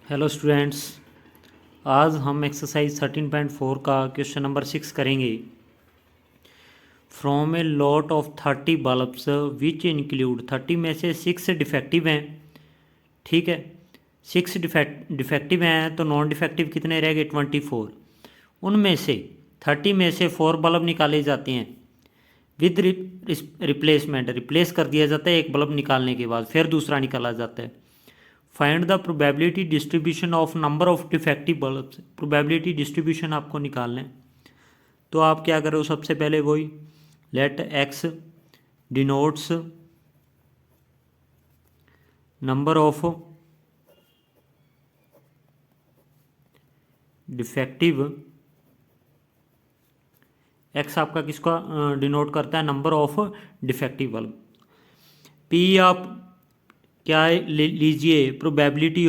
Hello students, आज हम exercise 13.4 का क्वेश्चन नंबर 6 करेंगे। From a lot of 30 bulbs which include 30 में से 6 डिफेक्टिव हैं। ठीक है, 6 डिफेक्टिव हैं तो नॉन डिफेक्टिव कितने रह गए? 24। उनमें से 30 में से 4 बल्ब निकाले जाते हैं विद रिप्लेसमेंट। रिप्लेस कर दिया जाता है एक बल्ब निकालने के बाद, फिर दूसरा निकाला जाता है। Find the probability distribution of number of defective bulbs. Probability distribution आपको निकालना है, तो आप क्या करो? सबसे पहले वही let X denotes number of defective. X आपका किसका डिनोट करता है? Number of defective bulb. P आप क्या लीजिए? Probability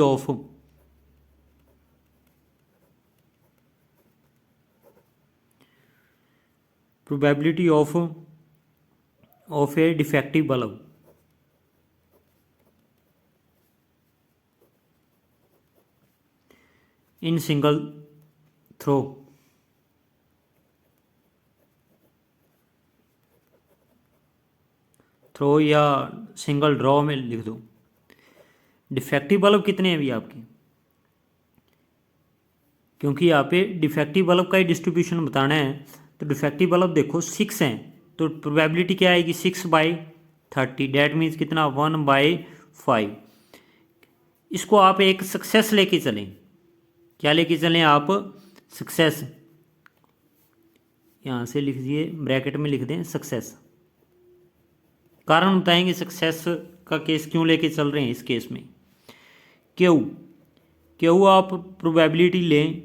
of a defective bulb in single throw. Throw या सिंगल ड्रॉ में लिख दो। डिफेक्टिव बल्ब कितने हैं अभी आपके? क्योंकि यहाँ पे डिफेक्टिव बल्ब का ही डिस्ट्रीब्यूशन बताना है, तो डिफेक्टिव बल्ब देखो 6 हैं, तो प्रोबेबिलिटी क्या आएगी? 6/30। डैट मीन्स कितना? 1/5। इसको आप एक सक्सेस लेके चलें। क्या लेके चलें आप? सक्सेस। यहाँ से लिख दिए, ब्रैकेट में लिख दें सक्सेस। कारण बताएंगे सक्सेस का केस क्यों लेके चल रहे हैं। इस केस में क्यू आप प्रोबेबिलिटी लें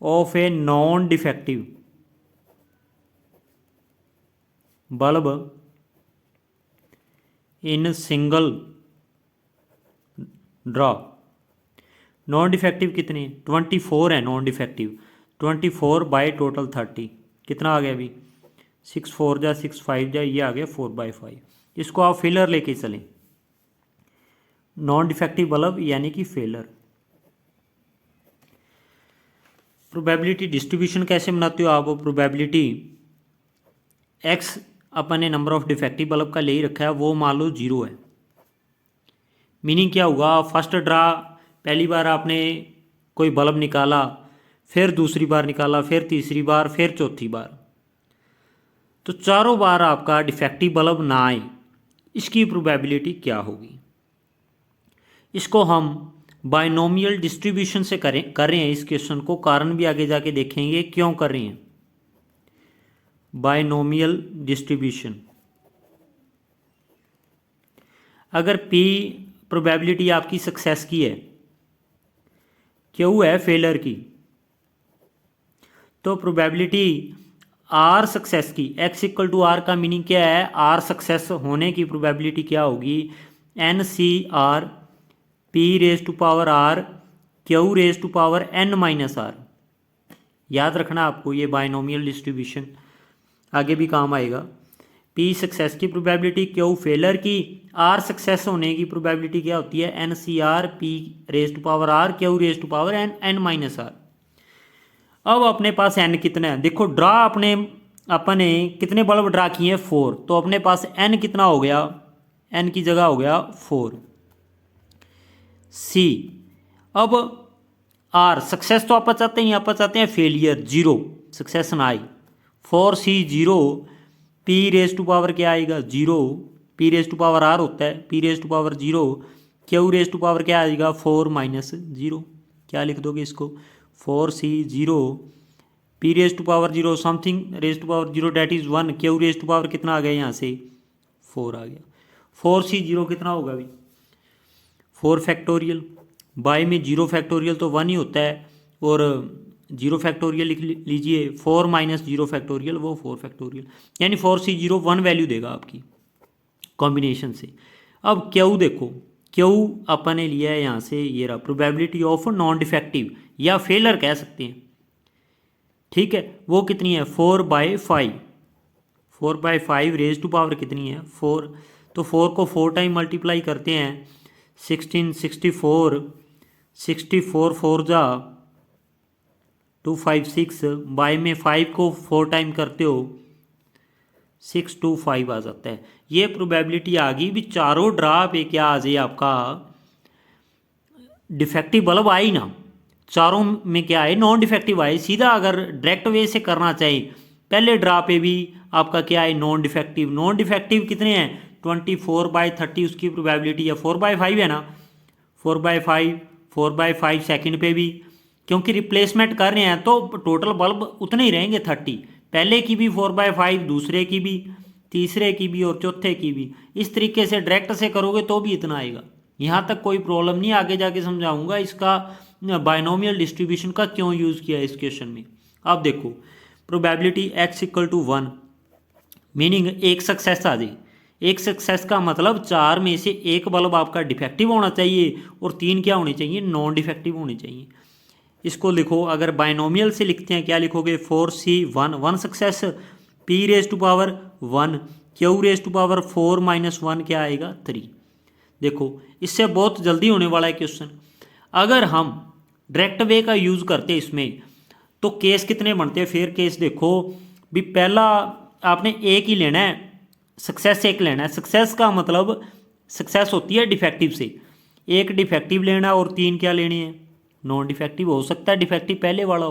of a non defective bulb in single draw. Non defective कितने? 24 है नॉन डिफेक्टिव। 24 / टोटल 30 कितना आ गया अभी? 6×4 = 6×5 ये आ गया 4/5। इसको आप फेलर लेके चलें। नॉन डिफेक्टिव बल्ब यानी कि फेलर। प्रोबेबिलिटी डिस्ट्रीब्यूशन कैसे बनाते हो आप? प्रोबेबिलिटी एक्स अपन ने नंबर ऑफ डिफेक्टिव बल्ब का ले ही रखा है, वो मान लो 0 है। मीनिंग क्या हुआ? फर्स्ट ड्रा पहली बार आपने कोई बल्ब निकाला, फिर दूसरी बार निकाला, फिर तीसरी बार, फिर चौथी बार, तो चारों बार आपका डिफेक्टिव बल्ब ना आए, इसकी प्रोबेबिलिटी क्या होगी? इसको हम बाइनोमियल डिस्ट्रीब्यूशन से कर रहे हैं इस क्वेश्चन को। कारण भी आगे जाके देखेंगे क्यों कर रहे हैं। Binomial distribution. अगर P प्रोबेबिलिटी आपकी सक्सेस की है, Q है फेलर की, तो प्रोबेबिलिटी R सक्सेस की, X = R का मीनिंग क्या है? R सक्सेस होने की प्रोबेबिलिटी क्या होगी? NCR P⁻R Q⁻n-R। याद रखना आपको, ये बाइनोमियल डिस्ट्रीब्यूशन आगे भी काम आएगा। P सक्सेस की प्रोबेबिलिटी, Q फेलर की, R सक्सेस होने की प्रोबेबिलिटी क्या होती है? NCR P⁻R Q⁻n-R। अब अपने पास n कितना है? देखो ड्रा अपने कितने बल्ब ड्रा किए हैं? 4। तो अपने पास n कितना हो गया? n की जगह हो गया 4। C अब R सक्सेस तो आप चाहते हैं, आप चाहते हैं फेलियर 0, सक्सेस ना आई। 4C 0, P⁻, क्या आएगा? 0। P⁻R होता है, P⁻0, Q⁻, क्या आएगा? 4 - 0। क्या लिख दोगे इसको? 4C 0 P⁻0 something ⁻0 that is 1। Q⁻, कितना आ गया यहाँ से? 4 आ गया। 4C 0 कितना होगा अभी? 4 फैक्टोरियल। बाय में 0 फैक्टोरियल तो 1 ही होता है, और 0 फैक्टोरियल लिख लीजिए। 4 - 0 फैक्टोरियल वो 4 फैक्टोरियल, यानी 4C 0 1 वैल्यू देगा आपकी कॉम्बिनेशन से। अब Q देखो, Q अपन ने लिया है यहाँ से, ये रहा प्रोबेबिलिटी ऑफ नॉन डिफेक्टिव या फेलर कह सकते हैं। ठीक है, वो कितनी है? 4/5। 4/5 रेज टू पावर कितनी है? 4। तो 4 को 4 टाइम मल्टीप्लाई करते हैं, 16 64 64 4 जा 256, बाय में 5 को 4 टाइम करते हो 625 आ जाता है। ये प्रोबेबिलिटी आ गई भी चारों ड्रा पे क्या आ जाए आपका डिफेक्टिव बल्ब आई ना, चारों में क्या है नॉन डिफेक्टिव आए। सीधा अगर डायरेक्ट वे से करना चाहिए पहले ड्रा पे भी आपका क्या है नॉन डिफेक्टिव। नॉन डिफेक्टिव कितने हैं 24/30 उसकी प्रोबेबिलिटी है 4/5 है ना, 4/5 4/5 सेकंड पे भी क्योंकि रिप्लेसमेंट कर रहे हैं तो टोटल बल्ब उतने ही रहेंगे 30, पहले की भी 4/5 दूसरे की भी तीसरे की भी और चौथे की भी। इस तरीके से डायरेक्ट से करोगे तो भी इतना आएगा। यहाँ तक कोई प्रॉब्लम नहीं, आगे जाके समझाऊंगा इसका बाइनोमियल डिस्ट्रीब्यूशन का क्यों यूज़ किया है इस क्वेश्चन में। अब देखो प्रोबेबिलिटी x = 1 मीनिंग एक सक्सेस आ जाए। एक सक्सेस का मतलब 4 में से एक बल्ब आपका डिफेक्टिव होना चाहिए और 3 क्या होने चाहिए नॉन डिफेक्टिव होने चाहिए। इसको लिखो, अगर बाइनोमियल से लिखते हैं क्या लिखोगे 4C1 1 सक्सेस, p⁻1 q⁻4 - 1 क्या आएगा 3। देखो इससे बहुत जल्दी होने वाला है क्वेश्चन। अगर हम डायरेक्ट वे का यूज़ करते इसमें तो केस कितने बनते हैं। फिर केस देखो भी पहला आपने एक ही लेना है, सक्सेस एक लेना है। सक्सेस का मतलब सक्सेस होती है डिफेक्टिव से, एक डिफेक्टिव लेना और 3 क्या लेने हैं नॉन डिफेक्टिव। हो सकता है डिफेक्टिव पहले वाला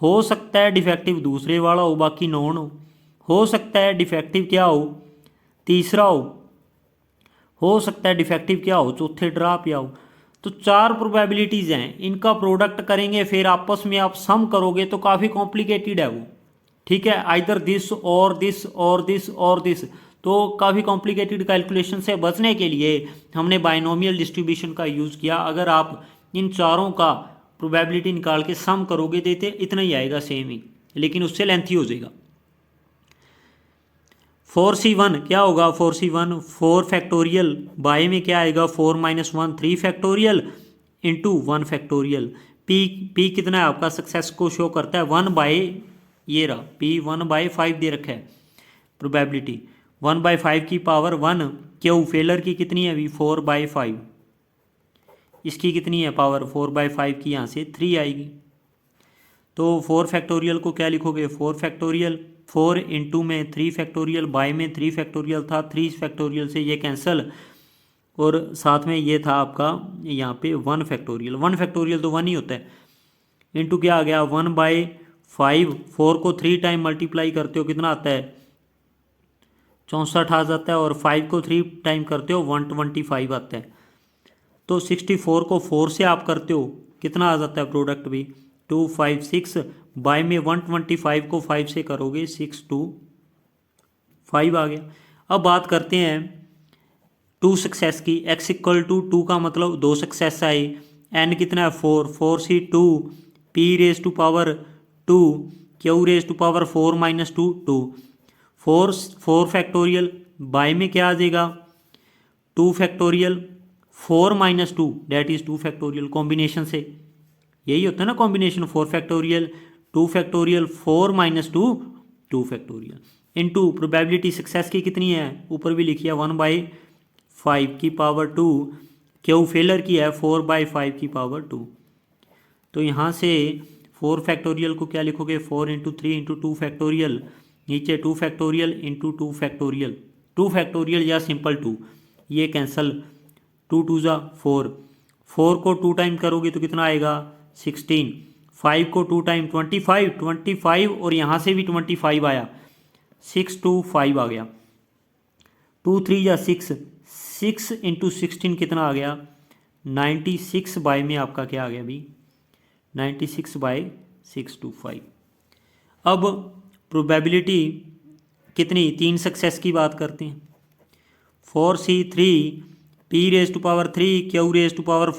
हो सकता है डिफेक्टिव दूसरे वाला बाकी नॉन हो सकता है डिफेक्टिव क्या तीसरा हो सकता है डिफेक्टिव क्या चौथे ड्रा पे तो 4 प्रोबेबिलिटीज़ हैं, इनका प्रोडक्ट करेंगे फिर आपस में आप सम करोगे तो काफ़ी कॉम्प्लिकेटेड है वो। ठीक है, आइदर दिस और दिस और दिस और दिस, तो काफ़ी कॉम्प्लिकेटेड कैलकुलेशन से बचने के लिए हमने बाइनोमियल डिस्ट्रीब्यूशन का यूज़ किया। अगर आप इन चारों का प्रोबेबिलिटी निकाल के सम करोगे देते इतना ही आएगा सेम ही, लेकिन उससे लेंथी हो जाएगा। 4C1 क्या होगा 4C1 4 फैक्टोरियल बाय में क्या आएगा 4 - 1 3 फैक्टोरियल इंटू 1 फैक्टोरियल। पी कितना है आपका सक्सेस को शो करता है 1 बाय ये रहा P 1/5 दे रखा है प्रोबेबिलिटी 1/5 की पावर 1। क्यू फेलर की कितनी है अभी 4/5, इसकी कितनी है पावर 4/5 की यहाँ से 3 आएगी। तो 4 फैक्टोरियल को क्या लिखोगे 4 फैक्टोरियल 4 इंटू में 3 फैक्टोरियल बाय में 3 फैक्टोरियल था 3 फैक्टोरियल से ये कैंसिल और साथ में ये था आपका यहाँ पे 1 फैक्टोरियल। 1 फैक्टोरियल तो 1 ही होता है इंटू क्या आ गया 1/5। 4 को 3 टाइम मल्टीप्लाई करते हो कितना आता है 64 आ जाता है और 5 को 3 टाइम करते हो 125 आता है। तो 64 को 4 से आप करते हो कितना आ जाता है प्रोडक्ट भी 256 बाय में 125 को 5 से करोगे 625 आ गया। अब बात करते हैं 2 सक्सेस की। x = 2 का मतलब 2 सक्सेस आए, n कितना है 4 4C2 p⁻2 q⁻4 - 2 2 4 factorial by में क्या आ जाएगा 2 factorial 4 - 2 that is 2 factorial. Combination से यही होता है ना combination 4 factorial 2 factorial 4 - 2 2 factorial into probability success की कितनी है ऊपर भी लिखी है 1/5 की पावर 2। क्यू फेलर की है 4/5 की पावर 2। तो यहाँ से 4 फैक्टोरियल को क्या लिखोगे 4 × 3 × 2 फैक्टोरियल, नीचे 2 फैक्टोरियल इंटू 2 फैक्टोरियल 2 फैक्टोरियल या सिंपल 2 ये कैंसल 2 2 ज़ा 4 4 को 2 टाइम करोगे तो कितना आएगा 16 5 को 2 टाइम 25 और यहाँ से भी 25 आया 625 आ गया 2 3 या 6 6 × 16 कितना आ गया 96 बाय में आपका क्या आ गया अभी 96/625। अब प्रोबेबिलिटी कितनी 3 सक्सेस की बात करते हैं 4C3 p⁻3 q⁻4 -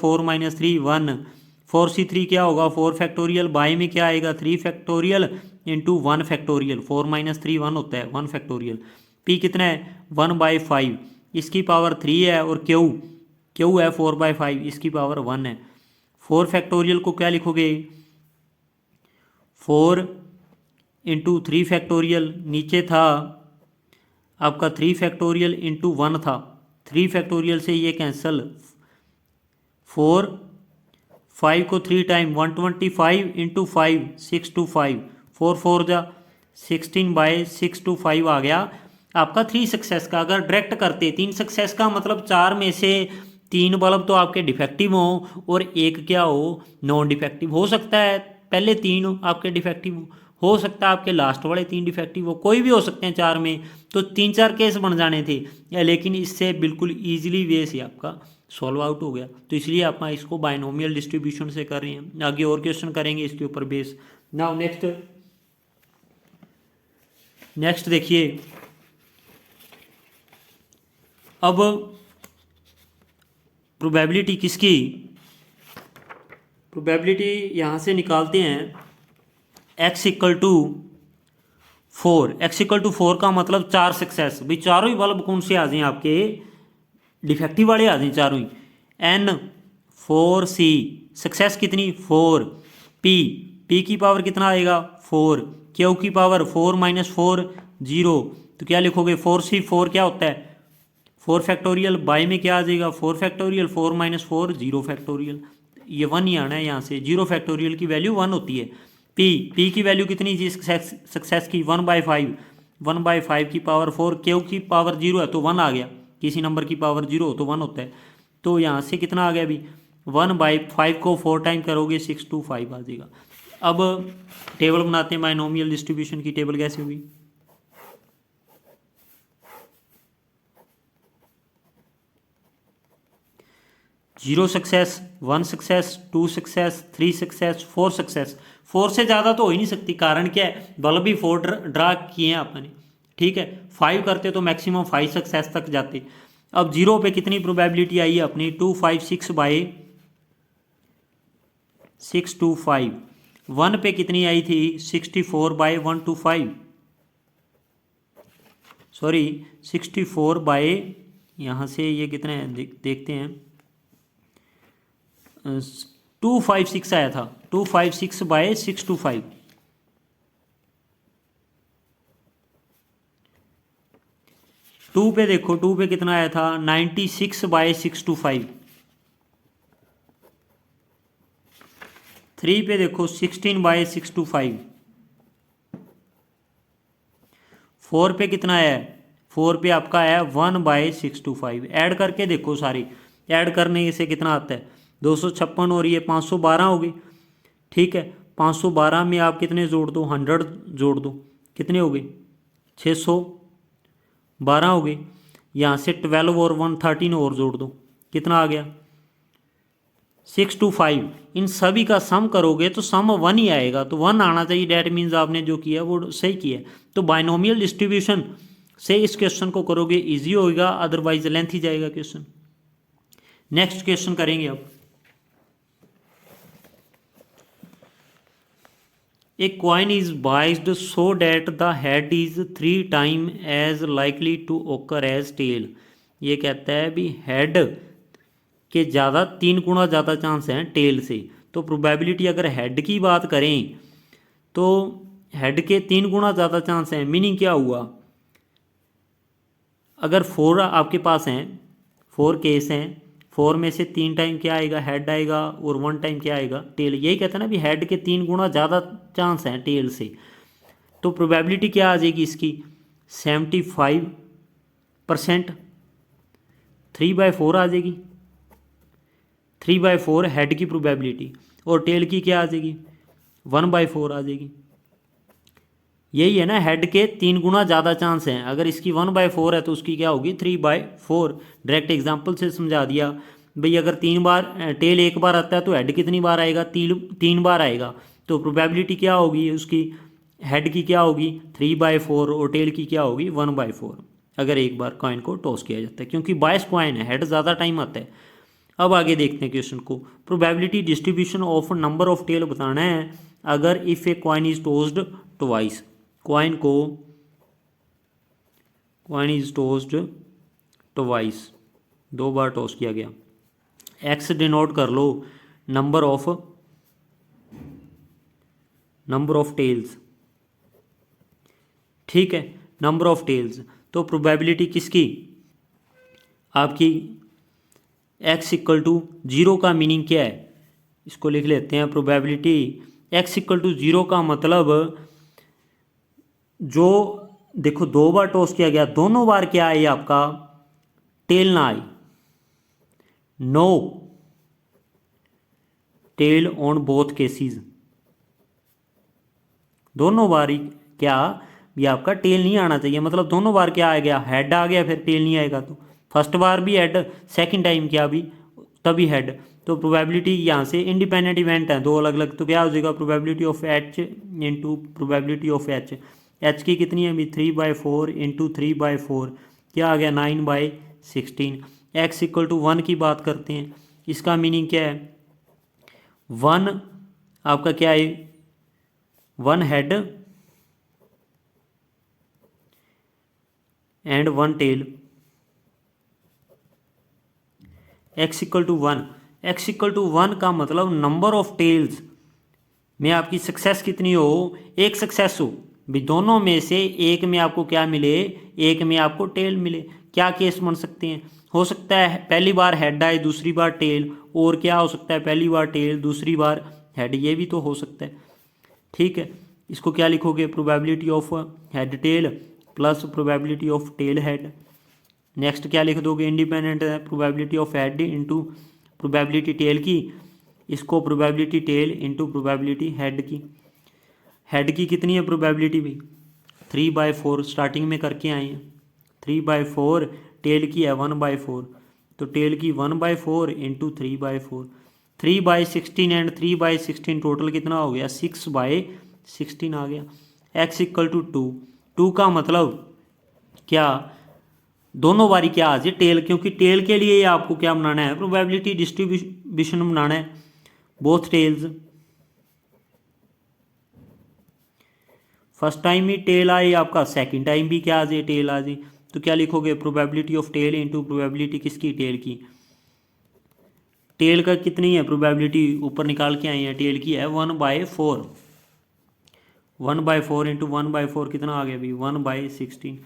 3 1 4C3 क्या होगा 4 फैक्टोरियल बाय में क्या आएगा 3 फैक्टोरियल इंटू 1 फैक्टोरियल 4 - 3 1 होता है 1 फैक्टोरियल। p कितना है 1/5 इसकी पावर 3 है और q है 4/5 इसकी पावर 1 है। 4 फैक्टोरियल को क्या लिखोगे 4 × 3 फैक्टोरियल नीचे था आपका 3 फैक्टोरियल इंटू 1 था, 3 फैक्टोरियल से ये कैंसल, 4, 5 को 3 टाइम 125 इंटू 5 625, 4 4 जा 16/625 आ गया आपका 3 सक्सेस का। अगर डायरेक्ट करते 3 सक्सेस का मतलब 4 में से 3 बल्ब तो आपके डिफेक्टिव हो और एक क्या हो, नॉन डिफेक्टिव। हो सकता है पहले 3 आपके डिफेक्टिव हो सकता है आपके लास्ट वाले 3 डिफेक्टिव हो, कोई भी हो सकते हैं 4 में, तो 3-4 केस बन जाने थे, लेकिन इससे बिल्कुल ईजिली वे से आपका सॉल्व आउट हो गया। तो इसलिए आप इसको बाइनोमियल डिस्ट्रीब्यूशन से कर रहे हैं। आगे और क्वेश्चन करेंगे इसके ऊपर बेस। नाउ नेक्स्ट देखिए, अब प्रोबेबिलिटी किसकी, प्रोबेबिलिटी यहाँ से निकालते हैं x equal to 4। x equal to 4 का मतलब 4 सक्सेस, भाई चारों ही बल्ब कौन से आ जाएं आपके, डिफेक्टिव वाले आ जाएं चारों ही। n 4c, सक्सेस कितनी 4, p की पावर कितना आएगा 4, q की पावर 4 - 4 0, तो क्या लिखोगे 4c, 4 क्या होता है 4 फैक्टोरियल, बाय में क्या आ जाएगा 4 फैक्टोरियल, 4 - 4 0 फैक्टोरियल, ये 1 ही आना है यहाँ से, 0 फैक्टोरियल की वैल्यू 1 होती है। p की वैल्यू कितनी जी सक्सेस की 1/5, 1/5 की पावर 4, क्यू की पावर 0 है तो 1 आ गया, किसी नंबर की पावर 0 हो तो 1 होता है, तो यहाँ से कितना आ गया अभी 1/5 को 4 टाइम करोगे 625 आ जाएगा। अब टेबल बनाते हैं बाइनोमियल डिस्ट्रीब्यूशन की, टेबल कैसे होगी, zero success, 1 success, 2 success, 3 success, 4 success, 4 से ज़्यादा तो हो ही नहीं सकती, कारण क्या है बल्ब ही 4 ड्रा किए हैं आपने, ठीक है। 5 करते तो मैक्सिमम 5 सक्सेस तक जाते। अब 0 पे कितनी प्रोबेबिलिटी आई है अपनी 256/625, 1 पे कितनी आई थी 64/125, सॉरी 64 यहाँ से ये कितने हैं देखते हैं 256 आया था, 256/625, 2 पे देखो 2 पे कितना आया था 96/625, 3 पे देखो 16/625, 4 पे कितना है 4 पे आपका है 1/625, ऐड करके देखो सारी, ऐड करने से कितना आता है 256 और ये 512 हो गई, ठीक है। 512 में आप कितने जोड़ दो 100 जोड़ दो, कितने हो गए 612 हो गए, यहाँ से 12 और 113 और जोड़ दो, कितना आ गया 625, इन सभी का सम करोगे तो सम 1 ही आएगा, तो 1 आना चाहिए, डैट मीन्स आपने जो किया वो सही किया। तो बाइनोमियल डिस्ट्रीब्यूशन से इस क्वेश्चन को करोगे इजी होगा, अदरवाइज लेंथ ही जाएगा क्वेश्चन। नेक्स्ट क्वेश्चन करेंगे अब, A coin is biased so that the head is 3 times as likely to occur as tail। ये कहता है भी हेड के ज़्यादा 3 गुना ज़्यादा चांस हैं टेल से, तो प्रोबेबिलिटी अगर हेड की बात करें तो हेड के 3 गुना ज़्यादा चांस हैं, मीनिंग क्या हुआ, अगर 4 आपके पास हैं 4 केस हैं, 4 में से 3 टाइम क्या आएगा हेड आएगा और 1 टाइम क्या आएगा टेल, यही कहते हैं ना भी हेड के 3 गुना ज़्यादा चांस हैं टेल से, तो प्रोबेबिलिटी क्या आ जाएगी इसकी 75%, 3/4 आ जाएगी, 3/4 हेड की प्रोबेबिलिटी, और टेल की क्या आ जाएगी 1/4 आ जाएगी। यही है ना, हेड के 3 गुना ज़्यादा चांस हैं, अगर इसकी 1/4 है तो उसकी क्या होगी 3/4। डायरेक्ट एग्जांपल से समझा दिया भाई, अगर 3 बार टेल एक बार आता है तो हेड कितनी बार आएगा 3 बार आएगा, तो प्रोबेबिलिटी क्या होगी उसकी हेड की क्या होगी 3/4 और टेल की क्या होगी 1/4, अगर एक बार कॉइन को टॉस किया जाता है, क्योंकि बायस कॉइन है हेड ज़्यादा टाइम आता है। अब आगे देखते हैं क्वेश्चन को, probability distribution of number of tail बताना है, अगर if a coin is tossed twice, coin is tossed twice, 2 बार टॉस किया गया, एक्स डिनोट कर लो नंबर ऑफ टेल्स, ठीक है नंबर ऑफ टेल्स, तो प्रोबेबिलिटी किसकी, आपकी x इक्वल टू 0 का मीनिंग क्या है, इसको लिख लेते हैं। प्रोबेबिलिटी x इक्वल टू 0 का मतलब, जो देखो 2 बार टॉस किया गया, दोनों बार क्या आई आपका, टेल ना आई, no tail on both cases, दोनों बार ही क्या, ये आपका टेल नहीं आना चाहिए, मतलब दोनों बार क्या आ गया, हेड आ गया, फिर टेल नहीं आएगा। तो फर्स्ट बार भी हेड, सेकंड टाइम क्या भी तभी हेड। तो प्रोबेबिलिटी यहाँ से इंडिपेंडेंट इवेंट है दो अलग अलग, तो क्या हो जाएगा, probability of H into probability of H. H की कितनी है अभी, 3/4 इंटू 3/4 क्या आ गया, 9/16। एक्स इक्वल टू 1 की बात करते हैं, इसका मीनिंग क्या है, 1 आपका क्या है, 1 head and 1 tail. X equal to 1, x equal to 1 का मतलब नंबर ऑफ टेल्स में आपकी सक्सेस कितनी हो, एक सक्सेस हो भी, दोनों में से एक में आपको क्या मिले, एक में आपको टेल मिले। क्या केस बन सकते हैं, हो सकता है पहली बार हेड आए दूसरी बार टेल, और क्या हो सकता है पहली बार टेल दूसरी बार हेड, ये भी तो हो सकता है। ठीक है, इसको क्या लिखोगे, probability of head tail plus probability of tail head. Next क्या लिख दोगे, इंडिपेंडेंट है probability of head into probability tail की, इसको probability tail into probability head की। हेड की कितनी है प्रोबेबिलिटी भाई, 3/4 स्टार्टिंग में करके आए हैं, 3/4, टेल की है 1/4, तो टेल की 1/4 इंटू 3/4, 3/16 एंड 3/16 टोटल कितना हो गया, 6/16 आ गया। एक्स इक्वल टू 2 का मतलब क्या, दोनों बारी क्या आ जाए टेल, क्योंकि टेल के लिए आपको क्या बनाना है, प्रोबेबिलिटी डिस्ट्रीब्यूशन बनाना है, both tales. First time he tell आए आपका, सेकंड टाइम भी क्या आ जाए, टेल आ जाए, तो क्या लिखोगे, probability of tail into probability किसकी, टेल की। टेल का कितनी है प्रोबेबिलिटी, ऊपर निकाल के आए हैं, टेल की है 1/4, 1/4 इंटू 1/4 कितना आ गया भाई, 1/16।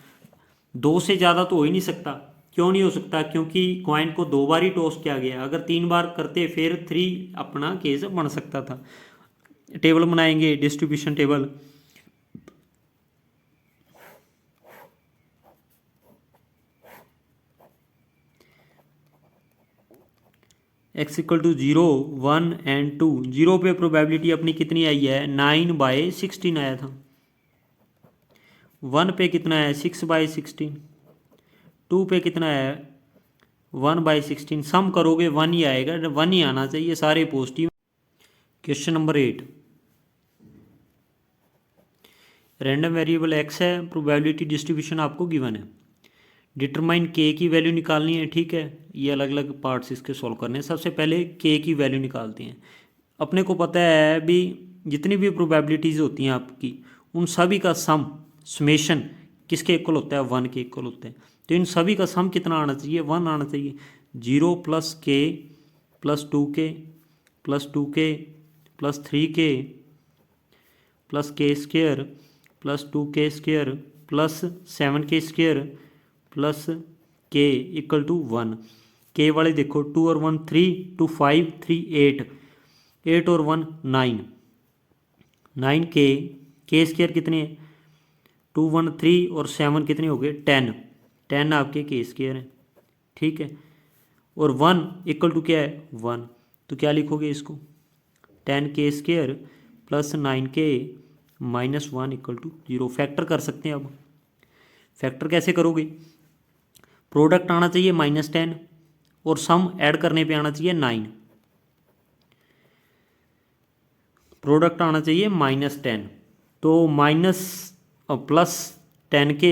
2 से ज़्यादा तो हो ही नहीं सकता, क्यों नहीं हो सकता, क्योंकि कॉइन को 2 बार ही टॉस किया गया, अगर 3 बार करते फिर 3 अपना केस बन सकता था। टेबल बनाएंगे, distribution table, x equal to 0, 1 and 2। 0 पे प्रोबेबिलिटी अपनी कितनी आई है, 9/16 आया था। 1 पे कितना है, 6/16। 2 पे कितना है, 1/16। सम करोगे 1 ही आएगा, 1 ही आना चाहिए, सारे positive. Question number 8, random variable x है, प्रोबेबिलिटी डिस्ट्रीब्यूशन आपको गिवन है, डिटरमाइन के की वैल्यू निकालनी है। ठीक है, ये अलग अलग पार्ट्स इसके सॉल्व करने हैं। सबसे पहले के की वैल्यू निकालते हैं। अपने को पता है भी जितनी भी प्रोबेबिलिटीज़ होती हैं आपकी, उन सभी का सम, समेशन किसके इक्वल होता है, 1 के इक्वल होता है। तो इन सभी का सम कितना आना चाहिए, 1 आना चाहिए। 0 + k + 2k + 2k + 3k + k² + 2k² + 7k² + k = 1। के वाले देखो, 2 और 1 3, 2 5 3 8, 8 और 1 9, 9k, k² कितने हैं, 2 1 3 और 7 कितने हो गए, 10, 10 आपके k² हैं। ठीक है, और 1 = क्या है, 1, तो क्या लिखोगे इसको, 10k² + 9k - 1 = 0। फैक्टर कर सकते हैं। अब फैक्टर कैसे करोगे, प्रोडक्ट आना चाहिए -10 और सम ऐड करने पे आना चाहिए 9। प्रोडक्ट आना चाहिए -10, तो +10k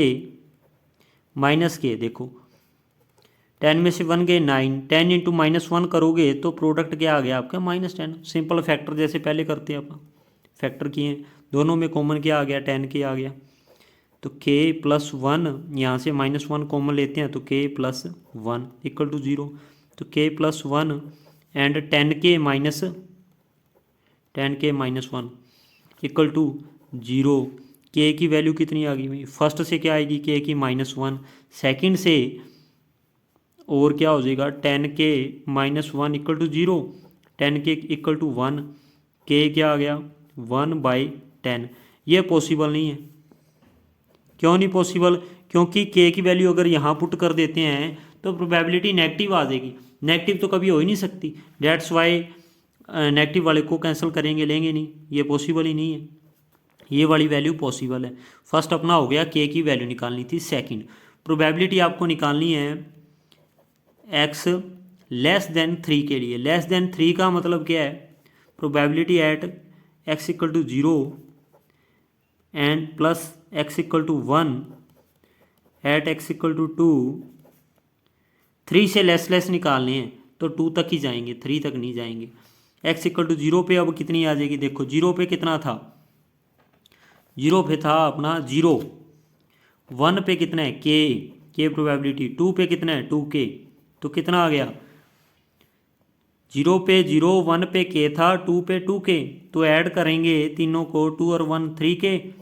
-k, देखो 10 में से 1 गए 9, 10 × -1 करोगे तो प्रोडक्ट क्या आ गया आपका, -10। सिंपल फैक्टर जैसे पहले करते हैं अपन, फैक्टर किए, दोनों में कॉमन क्या आ गया, 10k आ गया। तो k + 1, यहाँ से -1 कॉमन लेते हैं, तो k + 1 = 0। तो k + 1 एंड 10k - 1 = 0। के की वैल्यू कितनी आ गई भाई, फर्स्ट से क्या आएगी के की -1, सेकंड से और क्या हो जाएगा 10k -1 equal to 0, 10k equal to 1, के क्या आ गया 1/10। ये पॉसिबल नहीं है। क्यों नहीं पॉसिबल? क्योंकि के की वैल्यू अगर यहाँ पुट कर देते हैं तो प्रोबेबिलिटी नेगेटिव आ जाएगी, नेगेटिव तो कभी हो ही नहीं सकती। डेट्स वाई नेगेटिव वाले को कैंसिल करेंगे, लेंगे नहीं, ये पॉसिबल ही नहीं है। ये वाली वैल्यू पॉसिबल है। फर्स्ट अपना हो गया, के की वैल्यू निकालनी थी। सेकंड प्रोबेबिलिटी आपको निकालनी है x लेस देन 3 के लिए। लेस देन 3 का मतलब क्या है, probability at x equal to 0 and plus x equal to 1 at x equal to 2। 3 से लेस निकालने हैं तो 2 तक ही जाएंगे, 3 तक नहीं जाएंगे। x इक्वल टू 0 पे अब कितनी आ जाएगी, देखो 0 पे कितना था, 0 पे था अपना 0, 1 पे कितना है के प्रोबेबिलिटी, 2 पे कितना है 2k, तो कितना आ गया 0 पे 0, 1 पे k था, 2 पे 2k, तो ऐड करेंगे तीनों को, 2 और 1 3k,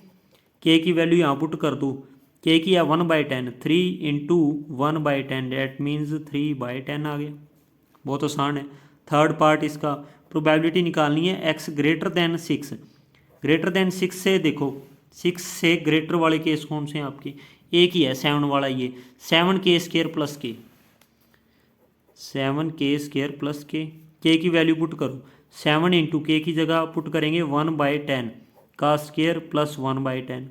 k की वैल्यू यहाँ पुट कर दूँ, k की है 1/10, 3 इंटू 1/10 डेट मीन्स 3/10 आ गया। बहुत आसान है। थर्ड पार्ट इसका प्रोबेबिलिटी निकालनी है x greater than 6। Greater than 6 से देखो 6 से ग्रेटर वाले केस कौन से हैं आपके, एक ही है 7 वाला, ये 7k² plus k, 7k² plus k की वैल्यू पुट करो, 7 इंटू के की जगह पुट करेंगे 1/10 का स्केयर प्लस 1/10,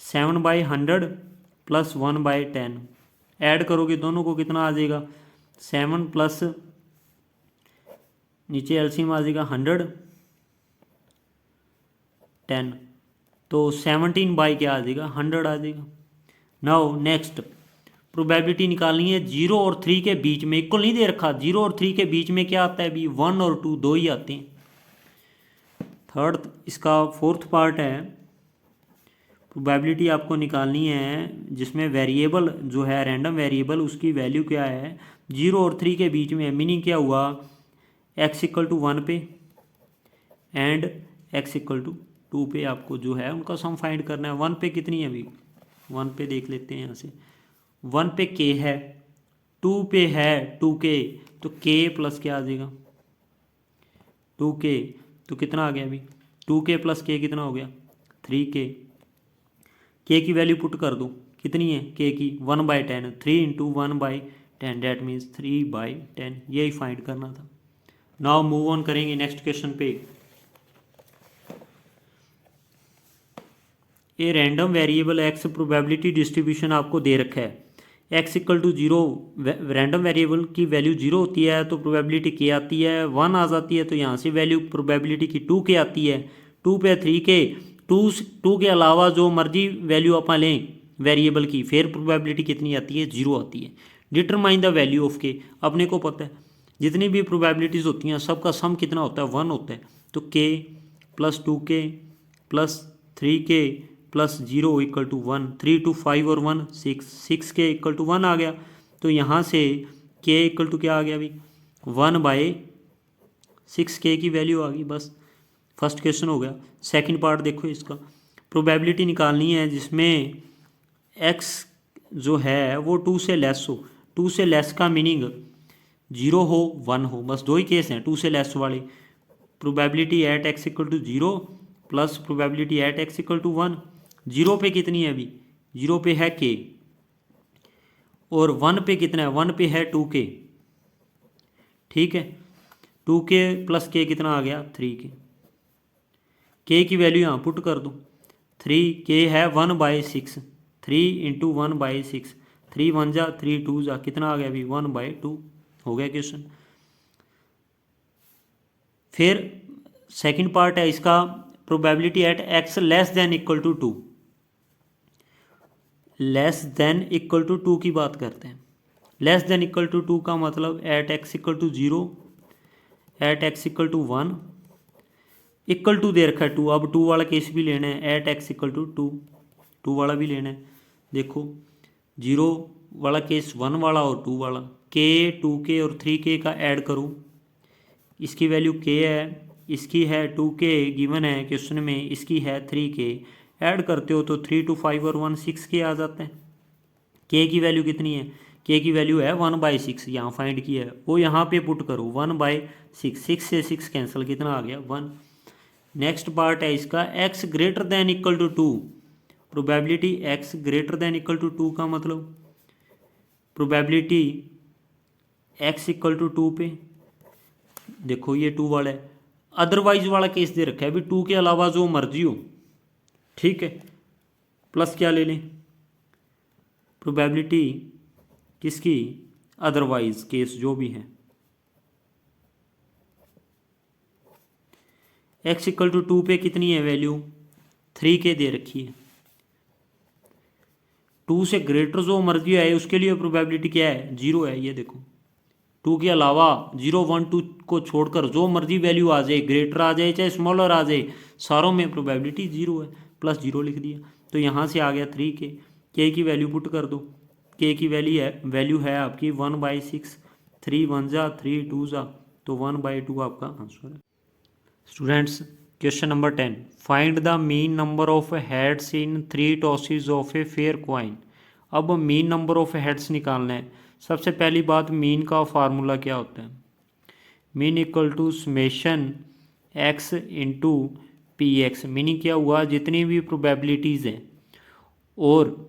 7/100 प्लस 1/10 ऐड करोगे दोनों को कितना आ जाएगा, 7 प्लस नीचे एलसीएम आ जाएगा 100 10, तो 17 बाई क्या आ जाएगा 100 आ जाएगा। नाउ नेक्स्ट प्रोबेबिलिटी निकालनी है 0 और 3 के बीच में, इक्वल नहीं दे रखा, 0 और 3 के बीच में क्या आता है अभी 1 और 2 दो ही आते हैं। थर्ड इसका फोर्थ पार्ट है, प्रोबेबिलिटी आपको निकालनी है जिसमें वेरिएबल जो है रैंडम वेरिएबल उसकी वैल्यू क्या है 0 और 3 के बीच में। मीनिंग क्या हुआ, x इक्वल टू 1 पे एंड x इक्वल टू 2 पे आपको जो है उनका सम फाइंड करना है। 1 पे कितनी है अभी, 1 पे देख लेते हैं यहाँ से, 1 पे k है, 2 पे है 2k, तो k प्लस क्या आ जाएगा 2k, तो कितना आ गया अभी 2k प्लस k कितना हो गया 3k। k की वैल्यू पुट कर दो, कितनी है k की 1/10, 3 इंटू 1/10 डेट मीन्स 3/10, यही फाइंड करना था। नाउ मूव ऑन करेंगे नेक्स्ट क्वेश्चन पे। ये random variable x probability distribution आपको दे रखा है, x equal to 0, random variable की वैल्यू 0 होती है तो प्रोबेबिलिटी k आती है, 1 आ जाती है तो यहाँ से वैल्यू प्रोबेबिलिटी की 2k आती है, 2 पे 3k, 2 के अलावा जो मर्जी वैल्यू आप लें वेरिएबल की, फिर प्रोबेबिलिटी कितनी आती है 0 आती है। Determine the value of k, अपने को पता है जितनी भी प्रोबेबिलिटीज़ होती हैं सबका सम कितना होता है 1 होता है, तो k plus 2k plus 3k plus 0 equal to 1, 3 2 5 और 1 6, 6k इक्वल टू 1 आ गया। तो यहाँ से k इक्वल टू क्या आ गया अभी 1/6k की वैल्यू आ गई। बस फर्स्ट क्वेश्चन हो गया। सेकंड पार्ट देखो इसका, प्रोबेबिलिटी निकालनी है जिसमें x जो है वो 2 से लेस हो। 2 से लेस का मीनिंग 0 हो 1 हो, बस दो ही केस हैं 2 से लेस वाले। Probability at x equal to 0 plus probability at x equal to 1। 0 पे कितनी है अभी 0 पे है k और 1 पे कितना है 1 पे है 2k, ठीक है। 2k प्लस k कितना आ गया 3k, k की वैल्यू यहाँ पुट कर दो, 3k है 1/6, 3 इंटू 1/6, 3 1 जा 3 2 जा कितना आ गया अभी 1/2 हो गया क्वेश्चन। फिर सेकंड पार्ट है इसका, probability at x less than equal to 2, less than equal to 2 की बात करते हैं। लेस देन इक्वल टू 2 का मतलब at x equal to 0, at x equal to 1, equal to दे रखा है 2, अब 2 वाला केस भी लेना है, एट x इक्वल टू 2, 2 वाला भी लेना है। देखो 0 वाला केस 1 वाला और 2 वाला, k 2k और 3k का ऐड करूँ, इसकी वैल्यू k है, इसकी है 2k गिवन है क्वेश्चन में, इसकी है 3k, ऐड करते हो तो 3 2 5 और 1 6 के आ जाते हैं। के की वैल्यू कितनी है, के की वैल्यू है 1/6, यहाँ फाइंड किया है वो यहाँ पे पुट करो 1/6, 6 से 6 कैंसिल, कितना आ गया 1। नेक्स्ट पार्ट है इसका x greater than equal to 2। Probability x greater than equal to 2 का मतलब प्रोबेबिलिटी x इक्वल टू 2 पे देखो ये 2 वाला है, अदरवाइज वाला केस दे रखा है अभी 2 के अलावा जो मर्जी हो, ठीक है। प्लस क्या ले लें, प्रोबेबिलिटी किसकी, अदरवाइज केस जो भी है। x इक्वल टू 2 पे कितनी है वैल्यू, 3 के दे रखी है। 2 से ग्रेटर जो मर्जी है उसके लिए प्रोबेबिलिटी क्या है, 0 है। ये देखो 2 के अलावा 0 1 2 को छोड़कर जो मर्जी वैल्यू आ जाए, ग्रेटर आ जाए चाहे स्मॉलर आ जाए, सारों में प्रोबेबिलिटी 0 है। प्लस 0 लिख दिया तो यहाँ से आ गया 3 के की वैल्यू पुट कर दो। के की वैल्यू है आपकी 1/6, 3 1 जा 3 2 जा, तो 1/2 आपका आंसर है। Students question number 10, find the mean number of heads in 3 tosses of a fair coin. अब मीन नंबर ऑफ हेड्स निकालना है। सबसे पहली बात, मीन का फार्मूला क्या होता है, mean equal to summation x into p x. Meaning क्या हुआ, जितनी भी प्रोबेबिलिटीज़ हैं और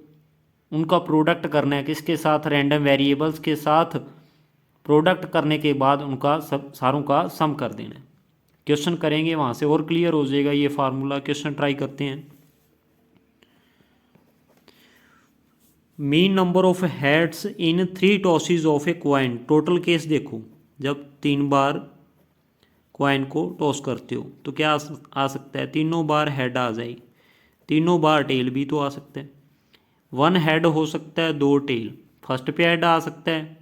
उनका प्रोडक्ट करना है किसके साथ, रैंडम वेरिएबल्स के साथ। प्रोडक्ट करने के बाद उनका सब सारों का सम कर देना है। क्वेश्चन करेंगे वहाँ से और क्लियर हो जाएगा ये फार्मूला। क्वेश्चन ट्राई करते हैं। Mean number of heads in 3 tosses of A coin. Total case देखो, जब 3 बार क्वाइन को टॉस करते हो तो क्या आ सकता है, तीनों बार हेड आ जाए, तीनों बार टेल भी तो आ सकता है। 1 हेड हो सकता है, 2 टेल। फर्स्ट पे हेड आ सकता है,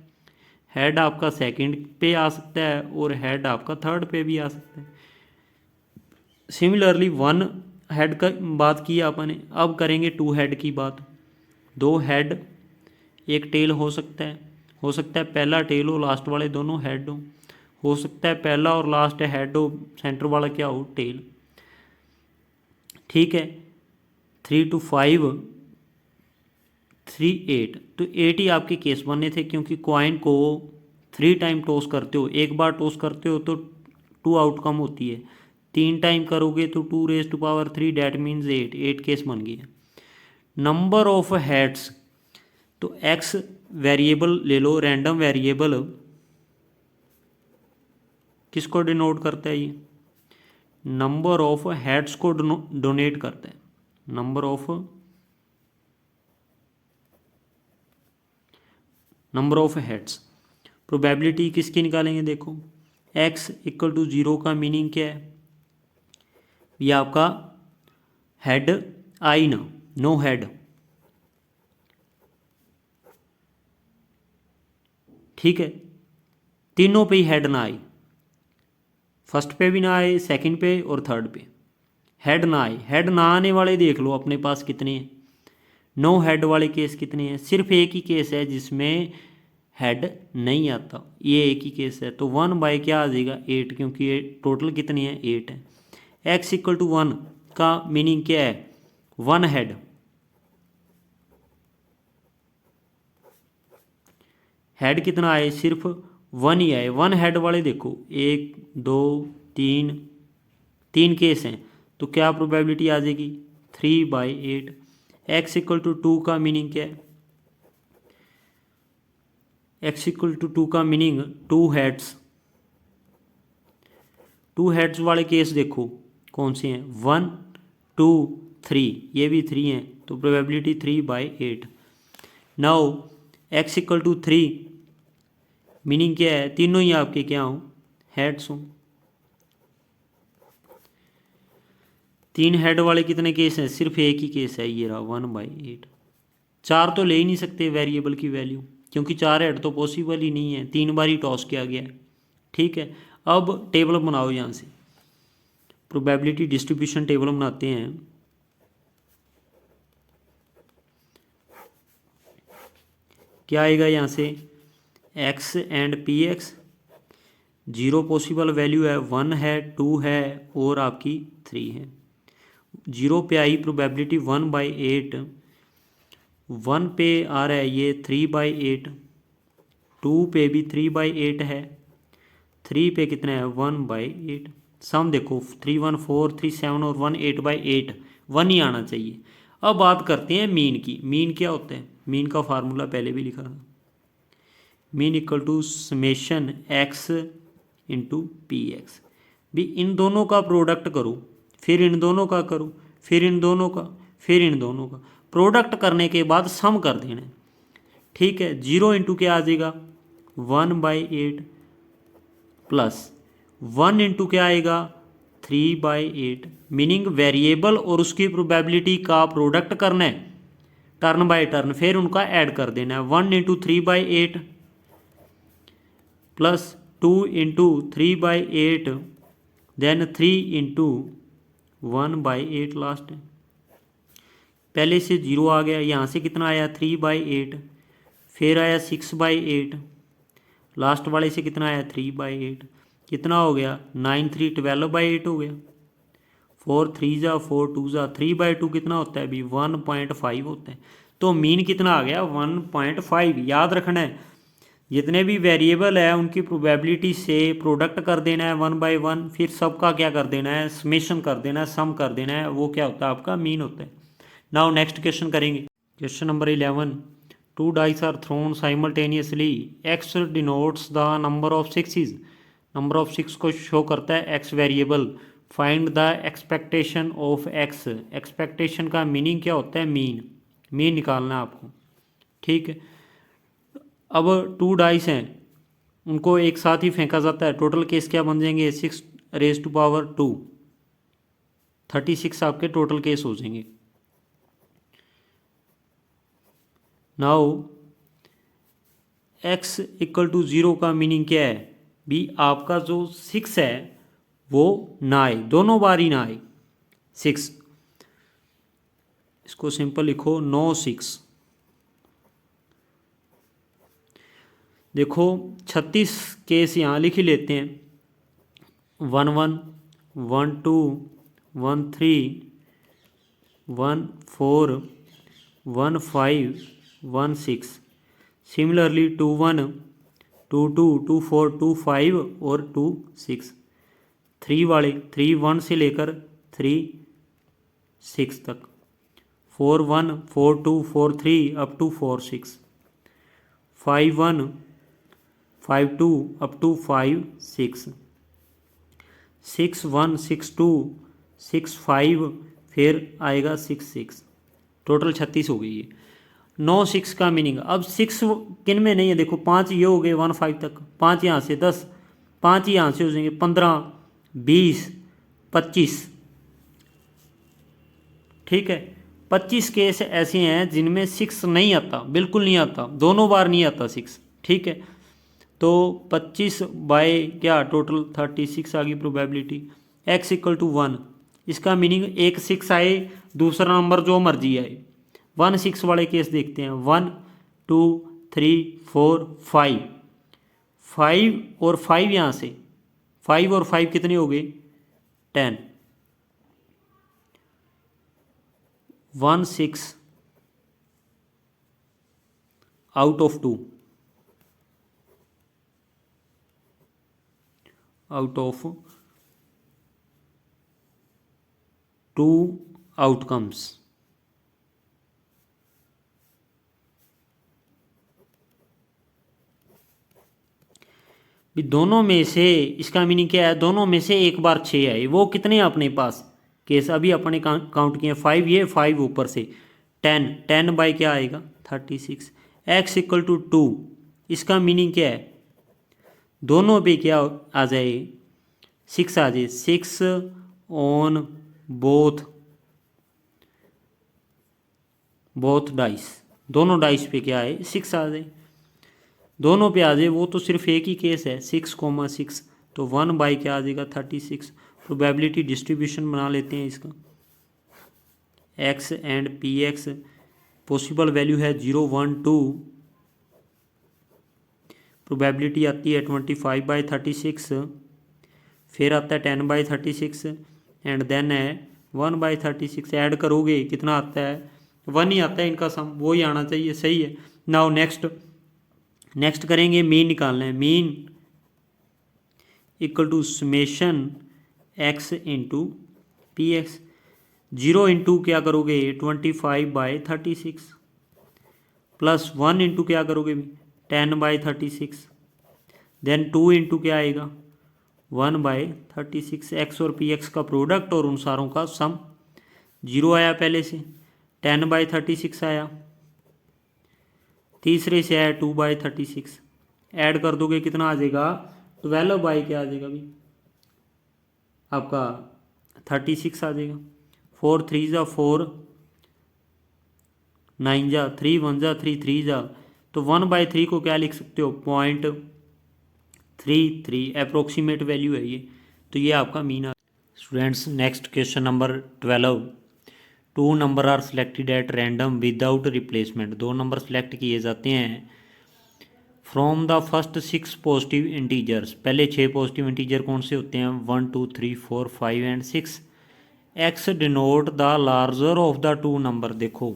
हेड आपका सेकंड पे आ सकता है और हेड आपका थर्ड पे भी आ सकता है। सिमिलरली 1 हेड का बात की आपने, अब करेंगे 2 हेड की बात। 2 हेड 1 टेल हो सकता है पहला टेल हो, लास्ट वाले दोनों हेड हो सकता है पहला और लास्ट हेड हो, सेंटर वाला क्या हो, टेल। ठीक है, 3 to 5 3 8, तो 8 ही आपके केस बनने थे क्योंकि क्वाइन को 3 टाइम टॉस करते हो, एक बार टॉस करते हो तो 2 आउटकम होती है, 3 टाइम करोगे तो 2⁻³ डैट मीन्स 8 केस बन गया। नंबर ऑफ हेड्स, तो एक्स वेरिएबल ले लो, रैंडम वेरिएबल किसको डिनोट करता है, ये नंबर ऑफ हेड्स को डोनेट करता है। नंबर ऑफ हेड्स, प्रोबेबिलिटी किसकी निकालेंगे, देखो x इक्वल टू 0 का मीनिंग क्या है, ये आपका हेड आई ना, नो हेड, ठीक है। तीनों पे ही हेड ना आए, फर्स्ट पे भी ना आए, सेकंड पे और थर्ड पे हेड ना आए। हेड ना आने वाले देख लो अपने पास कितने हैं, नो हेड वाले केस कितने हैं, सिर्फ एक ही केस है जिसमें हेड नहीं आता, ये एक ही केस है। तो 1 क्या आ जाएगा 8, क्योंकि ये टोटल कितनी है 8 है। x इक्वल टू 1 का मीनिंग क्या है, 1 हेड, हेड कितना आए, सिर्फ 1 ही आए। 1 हेड वाले देखो 1 2 3 केस हैं, तो क्या प्रोबेबिलिटी आ जाएगी 3/8। x इक्वल टू 2 का मीनिंग क्या है, x इक्वल टू 2 का मीनिंग 2 हेड्स। 2 हेड्स वाले केस देखो कौन से हैं, 1 2 3, ये भी 3 हैं, तो probability 3/8। Now x equal to 3 meaning क्या है, तीनों ही आपके क्या हों, हेड्स हों। 3 हेड वाले कितने केस हैं, सिर्फ एक ही केस है, ये रहा 1/8। 4 तो ले ही नहीं सकते वेरिएबल की वैल्यू, क्योंकि 4 हेड तो पॉसिबल ही नहीं है, 3 बार ही टॉस किया गया है, ठीक है। अब टेबल बनाओ, यहाँ से प्रोबेबिलिटी डिस्ट्रीब्यूशन टेबल बनाते हैं। क्या आएगा यहाँ से, x and px, 0 possible value है, 1 है 2 है और आपकी 3 है। जीरो पे आई प्रोबेबिलिटी 1/8, 1 पे आ रहा है ये 3/8, 2 पे भी 3/8 है, 3 पे कितना है 1/8। सम देखो 3 1 4 3 7 और 1 8/8, 1 ही आना चाहिए। अब बात करते हैं मीन की। मीन क्या होता है? मीन का फार्मूला पहले भी लिखा था, mean equal to summation x into p x. भी इन दोनों का प्रोडक्ट करो, फिर इन दोनों का करो, फिर इन दोनों का, फिर इन दोनों का प्रोडक्ट करने के बाद सम कर देना है। ठीक है, 0 इंटू क्या आ जाएगा 1/8 प्लस 1 इंटू क्या आएगा 3/8, मीनिंग वेरिएबल और उसकी प्रोबेबिलिटी का प्रोडक्ट करना है टर्न बाय टर्न, फिर उनका ऐड कर देना है। 1 into 3/8 plus 2 into 3/8 then 3 into 1/8 last. पहले से 0 आ गया, यहाँ से कितना आया 3/8, फिर आया 6/8, लास्ट वाले से कितना आया 3/8, कितना हो गया 9 3 12/8 हो गया। 4 3 जा 4 2 जा 3/2 कितना होता है अभी 1.5 होता है। तो मीन कितना आ गया 1.5। याद रखना है जितने भी वेरिएबल है उनकी प्रोबेबिलिटी से प्रोडक्ट कर देना है 1/1, फिर सबका क्या कर देना है समेशन कर देना है, सम कर देना है, वो क्या होता है आपका मीन होता है। नाउ नेक्स्ट क्वेश्चन करेंगे, question number 11। 2 dice are thrown simultaneously, x denotes the number of sixes, number of 6 को शो करता है x variable. Find the expectation of x, expectation का मीनिंग क्या होता है मीन, मीन निकालना है आपको। ठीक है, अब 2 डाइस हैं उनको एक साथ ही फेंका जाता है, टोटल केस क्या बन जाएंगे 6⁻², 36 आपके टोटल केस हो जाएंगे। नाउ x इक्वल टू 0 का मीनिंग क्या है भी आपका जो 6 है वो ना आए, दोनों बार ही ना आए 6। इसको सिंपल लिखो नो 6। देखो 36 केस यहाँ लिख ही लेते हैं, 1 1 1 2 1 3 1 4 1 5 1 6। सिमिलरली 2 1 2 2 2 4 2 5 और 2 6। 3 वाले 3 1 से लेकर 3 6 तक, 4 1 4 2 4 3 अप टू 4 6, 5 1 5 2 अप टू 5 6, 6 1 6 2 6 5 फिर आएगा 6 6, टोटल 36 हो गई है। 9 6 का मीनिंग, अब 6 किन में नहीं है देखो 5 ये हो गए 1 5 तक, 5 यहाँ से 10, 5 यहाँ से हो जाएंगे 15 20 25। ठीक है, 25 केस ऐसे हैं जिनमें 6 नहीं आता, बिल्कुल नहीं आता, दोनों बार नहीं आता 6। ठीक है, तो 25 बाय क्या टोटल 36 आ गई प्रोबेबिलिटी। x इक्वल टू 1, इसका मीनिंग एक 6 आए दूसरा नंबर जो मर्जी आए। 1 6 वाले केस देखते हैं, 1 2 3 4 5, 5 और 5 यहाँ से 5 और 5 कितने हो गए 10, 1 6 out of 2, out of 2 outcomes. दोनों में से इसका मीनिंग क्या है, दोनों में से एक बार 6 आए, वो कितने हैं अपने पास केस अभी अपने काउंट किए 5 ये 5 ऊपर से 10, 10 बाई क्या आएगा 36। x इक्वल टू 2, इसका मीनिंग क्या है दोनों पे क्या आ जाए 6 आ जाए, 6 ऑन बोथ डाइस, दोनों डाइस पे क्या है 6 आ जाए, दोनों पे आ जाए, वो तो सिर्फ एक ही केस है 6,6, तो 1 बाई क्या आ जाएगा 36। प्रोबेबिलिटी डिस्ट्रीब्यूशन बना लेते हैं इसका, x and P x possible value है 0 1 2, प्रोबेबिलिटी आती है 25/36, फिर आता है 10/36 एंड देन है 1/36 ऐड करोगे कितना आता है, 1 ही आता है इनका सम, वो ही आना चाहिए, सही है। नाउ नेक्स्ट करेंगे, मीन निकालना है। Mean equal to summation x into p x. 0 into क्या करोगे 25/36 प्लस 1 इंटू क्या करोगे 10/36, देन 2 इंटू क्या आएगा 1/36। एक्स और पी एक्स का प्रोडक्ट और उन सारों का सम। 0 आया पहले से, 10/36 आया, तीसरे से आया 2/36, ऐड कर दोगे कितना आ जाएगा 12 बाई क्या आ जाएगा भाई आपका 36 आ जाएगा। 4 3 जा 4, 9 जा 3, 1 जा 3, 3 जा, तो 1/3 को क्या लिख सकते हो 0.33 अप्रोक्सीमेट वैल्यू है ये, तो ये आपका मीन आ। Students next question number 12। 2 नंबर are selected at random without replacement. 2 नंबर सेलेक्ट किए जाते हैं from the first 6 positive integers. पहले 6 पॉजिटिव इंटीजर कौन से होते हैं 1 2 3 4 5 and 6। X denote the larger of the 2 number. देखो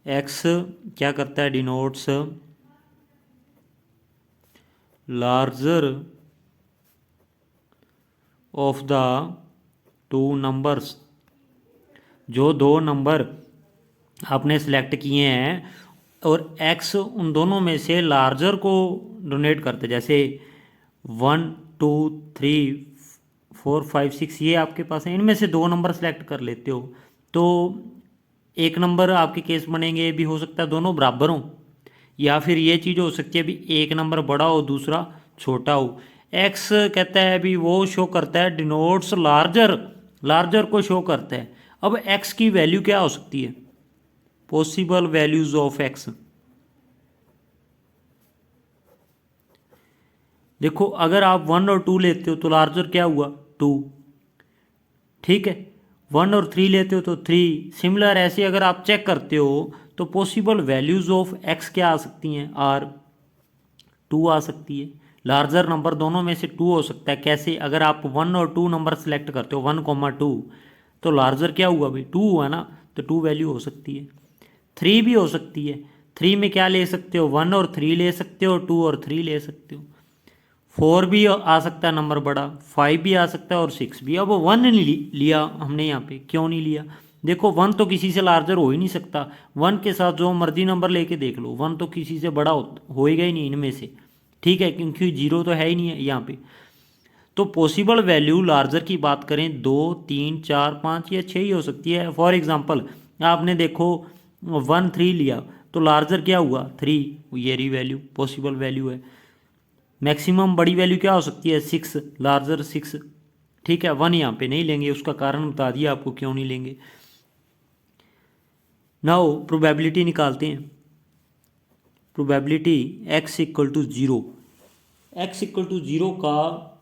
एक्स क्या करता है denotes larger of the 2 numbers. जो 2 नंबर आपने सेलेक्ट किए हैं और x उन दोनों में से लार्जर को डोनेट करते, जैसे 1 2 3 4 5 6 ये आपके पास है, इनमें से 2 नंबर सेलेक्ट कर लेते हो तो एक नंबर आपके केस बनेंगे, भी हो सकता है दोनों बराबर हों, या फिर ये चीज़ हो सकती है भी एक नंबर बड़ा हो दूसरा छोटा हो। एक्स कहता है भी वो शो करता है डिनोट्स लार्जर को शो करता है। अब एक्स की वैल्यू क्या हो सकती है, पॉसिबल वैल्यूज ऑफ एक्स। देखो अगर आप 1 और 2 लेते हो तो लार्जर क्या हुआ 2, ठीक है। 1 और 3 लेते हो तो 3। सिमिलर ऐसे अगर आप चेक करते हो तो पॉसिबल वैल्यूज ऑफ एक्स क्या आ सकती हैं आर 2 आ सकती है। लार्जर नंबर दोनों में से 2 हो सकता है। कैसे, अगर आप 1 और 2 नंबर सेलेक्ट करते हो 1,2 तो लार्जर क्या हुआ भाई 2 हुआ ना, तो 2 वैल्यू हो सकती है। 3 भी हो सकती है। 3 में क्या ले सकते हो 1 और 3 ले सकते हो, 2 और 3 ले सकते हो। 4 भी आ सकता है नंबर बड़ा, 5 भी आ सकता है और 6 भी। अब 1 नहीं लिया हमने यहाँ पे, क्यों नहीं लिया, देखो 1 तो किसी से लार्जर हो ही नहीं सकता। 1 के साथ जो मर्जी नंबर लेके देख लो 1 तो किसी से बड़ा होएगा ही नहीं इनमें से, ठीक है, क्योंकि 0 तो है ही नहीं है यहाँ पे। तो पॉसिबल वैल्यू लार्जर की बात करें 2 3 4 5 या 6 ही हो सकती है। फॉर एग्जांपल आपने देखो 1 3 लिया तो लार्जर क्या हुआ 3, ये रही वैल्यू, पॉसिबल वैल्यू है। मैक्सिमम बड़ी वैल्यू क्या हो सकती है 6, लार्जर 6, ठीक है। 1 यहाँ पे नहीं लेंगे, उसका कारण बता दिया आपको क्यों नहीं लेंगे। नाउ प्रोबेबिलिटी निकालते हैं। Probability x equal to 0, x equal to 0 का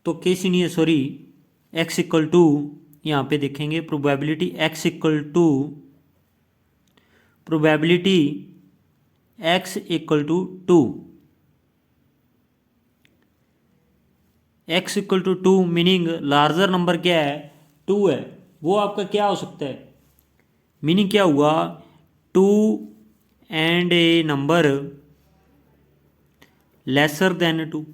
तो केस ही नहीं है, सॉरी x इक्वल टू यहाँ पे देखेंगे probability x equal to probability x equal to 2, x equal to 2 meaning larger number क्या है 2 है, वो आपका क्या हो सकता है, मीनिंग क्या हुआ 2 and A number lesser than 2।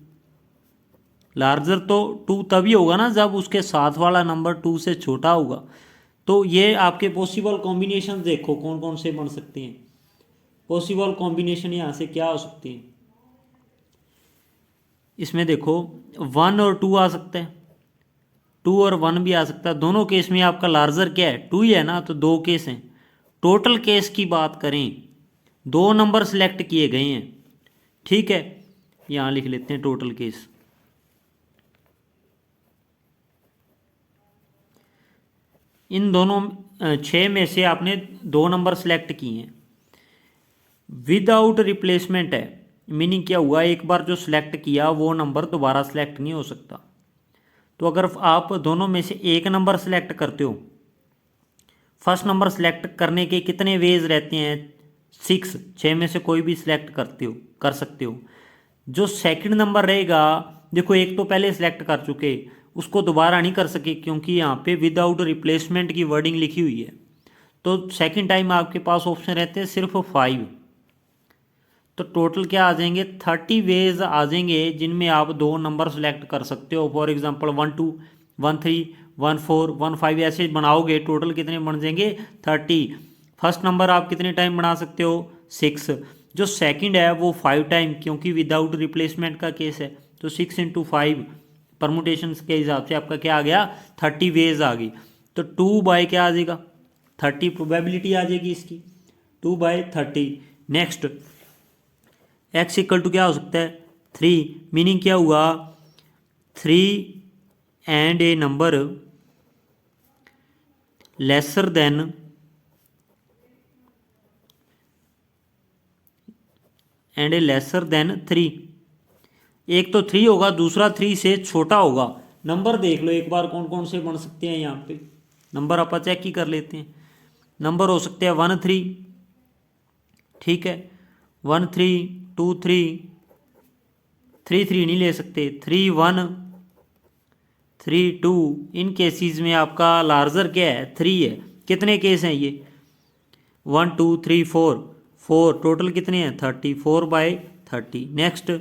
Larger तो 2 तभी होगा ना जब उसके साथ वाला नंबर 2 से छोटा होगा। तो ये आपके पॉसिबल कॉम्बिनेशन देखो कौन कौन से बन सकते हैं। पॉसिबल कॉम्बिनेशन यहाँ से क्या हो सकते हैं, इसमें देखो 1 और 2 आ सकता है, 2 और 1 भी आ सकता है। दोनों केस में आपका लार्जर क्या है 2 ही है ना, तो 2 केस हैं। टोटल केस की बात करें 2 नंबर सेलेक्ट किए गए हैं, ठीक है, यहाँ लिख लेते हैं टोटल केस। इन दोनों 6 में से आपने 2 नंबर सेलेक्ट किए हैं, विदाउट रिप्लेसमेंट है, मीनिंग क्या हुआ एक बार जो सिलेक्ट किया वो नंबर दोबारा सेलेक्ट नहीं हो सकता। तो अगर आप दोनों में से एक नंबर सेलेक्ट करते हो, फर्स्ट नंबर सेलेक्ट करने के कितने वेज रहते हैं 6, 6 में से कोई भी सिलेक्ट कर सकते हो। जो सेकंड नंबर रहेगा देखो एक तो पहले सिलेक्ट कर चुके, उसको दोबारा नहीं कर सके क्योंकि यहाँ पे विदाउट रिप्लेसमेंट की वर्डिंग लिखी हुई है। तो सेकंड टाइम आपके पास ऑप्शन रहते हैं सिर्फ 5। तो टोटल क्या आ जाएंगे 30 वेज आ जाएंगे जिनमें आप 2 नंबर सेलेक्ट कर सकते हो। फॉर एग्जांपल 12, 13, 14, 15 ऐसे बनाओगे टोटल कितने बन जाएंगे 30। फर्स्ट नंबर आप कितने टाइम बना सकते हो 6। जो सेकंड है वो 5 टाइम क्योंकि विदाउट रिप्लेसमेंट का केस है। तो 6 × 5 परमुटेशन के हिसाब से आपका क्या आ गया 30 वेज आ गई। तो 2 क्या आ जाएगा 30 प्रोबेबिलिटी आ जाएगी इसकी 2/30। नेक्स्ट x इक्वल टू क्या हो सकता है 3। मीनिंग क्या हुआ 3 and A number lesser than and A lesser than 3। एक तो 3 होगा, दूसरा 3 से छोटा होगा। नंबर देख लो एक बार कौन कौन से बन सकते हैं। यहाँ पे नंबर आप चेक ही कर लेते हैं। नंबर हो सकते हैं 1 3, ठीक है 1 3, 2 3, 3 3 नहीं ले सकते 3 1, 3 2। इन केसेस में आपका लार्जर क्या है 3 है। कितने केस हैं ये 1 2 3 4, 4 टोटल कितने हैं 34/30। Next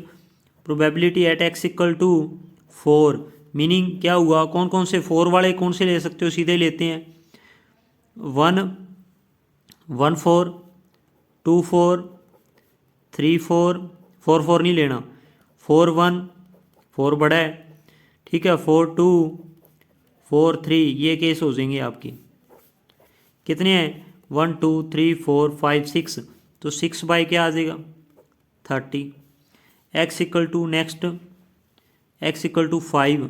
probability at x equal to 4। Meaning क्या हुआ कौन कौन से 4 वाले कौन से ले सकते हो सीधे लेते हैं 1 1 4, 2 4, 3 4, 4 4 नहीं लेना 4 1, 4 बड़ा है, ठीक है 4 2, 4 3। ये केस हो जाएंगे आपके कितने हैं 1 2 3 4 5 6। तो 6 बाई क्या आ जाएगा 30। x equal to next x equal to 5।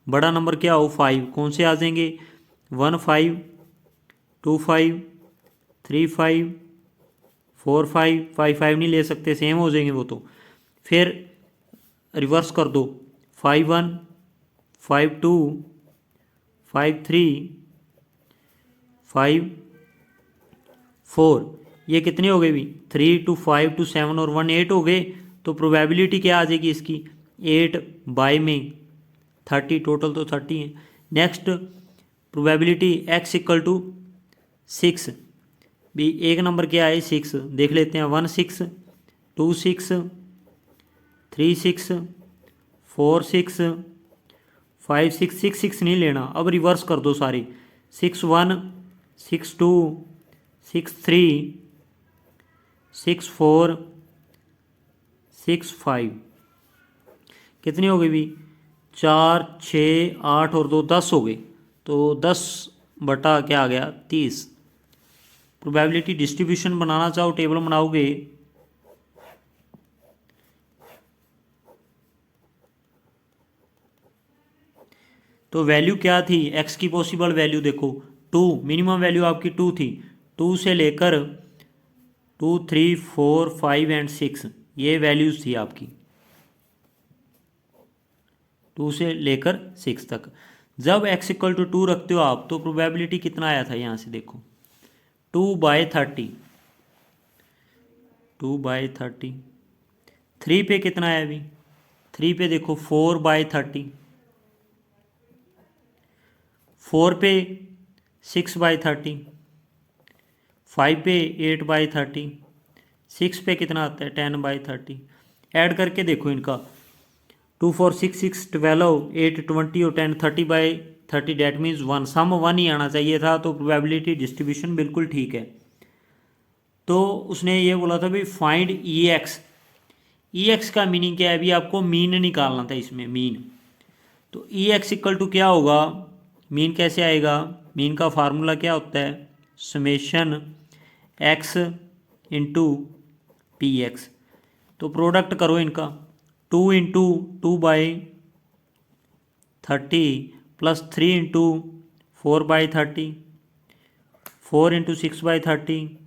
बड़ा नंबर क्या हो 5 कौन से आ जाएंगे 1 5, 2 5, 3 5, 4 5, 5 5 नहीं ले सकते सेम हो जाएंगे वो तो। फिर रिवर्स कर दो 5 1, 5 2, 5 3, 5 4। ये कितने हो गए भी 3 2 5 2 7 और 1 8 हो गए। तो प्रोबेबिलिटी क्या आ जाएगी इसकी 8 बाई में 30 टोटल तो 30 है। Next probability x equal to 6। भी एक नंबर क्या है 6 देख लेते हैं 1 6, 2 6, 3 6, 4 6, 5 6। 6 6 नहीं लेना। अब रिवर्स कर दो सारे 6 1, 6 2, 6 3, 6 4, 6 5। कितनी हो गई भी 4 6 8 और 2 10 हो गई। तो 10 बटा क्या आ गया 30। प्रोबेबिलिटी डिस्ट्रीब्यूशन बनाना चाहो टेबल बनाओगे तो वैल्यू क्या थी x की पॉसिबल वैल्यू देखो 2। मिनिमम वैल्यू आपकी 2 थी। 2 से लेकर 2 3 4 5 एंड 6 ये वैल्यूज थी आपकी 2 से लेकर 6 तक। जब x इक्वल टू 2 रखते हो आप तो प्रोबेबिलिटी कितना आया था यहाँ से देखो 2/30। 2/30। 3 पे कितना है अभी 3 पे देखो 4/30। 4 पे 6/30। 5 पे 8/30। 6 पे कितना आता है 10/30। ऐड करके देखो इनका 2 4 6 6 12 8 20 और 10 30/30 डेट मीन्स 1। सम 1 ही आना चाहिए था। तो प्रोबेबिलिटी डिस्ट्रीब्यूशन बिल्कुल ठीक है। तो उसने ये बोला था भाई फाइंड EX का मीनिंग क्या है अभी आपको मीन निकालना था इसमें मीन। तो EX इक्वल टू क्या होगा मीन कैसे आएगा मीन का फार्मूला क्या होता है समेशन x इंटू PX। तो प्रोडक्ट करो इनका 2 into 2/30 plus 3 into 4/30, 4 into 6/30,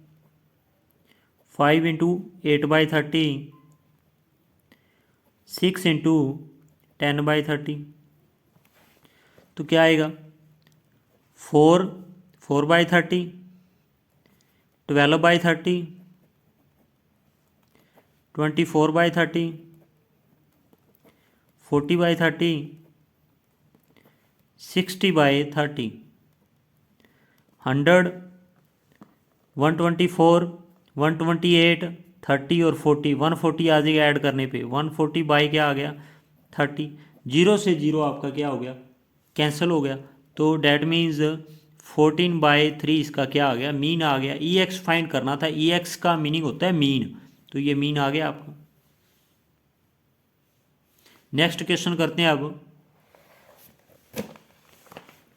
5 into 8/30, 6 into 10/30। तो क्या आएगा 4/30, 12/30, 24/30, 40/30, 60/30, 100, 124, 128, 30 और 40, 140 आ जाएगा ऐड करने पे, 140 बाई क्या आ गया 30, जीरो से जीरो आपका क्या हो गया कैंसिल हो गया। तो डैट मीन्स 14/3 इसका क्या आ गया मीन आ गया। ई एक्स फाइंड करना था, ई एक्स का मीनिंग होता है मीन, तो ये मीन आ गया आपका। नेक्स्ट क्वेश्चन करते हैं अब,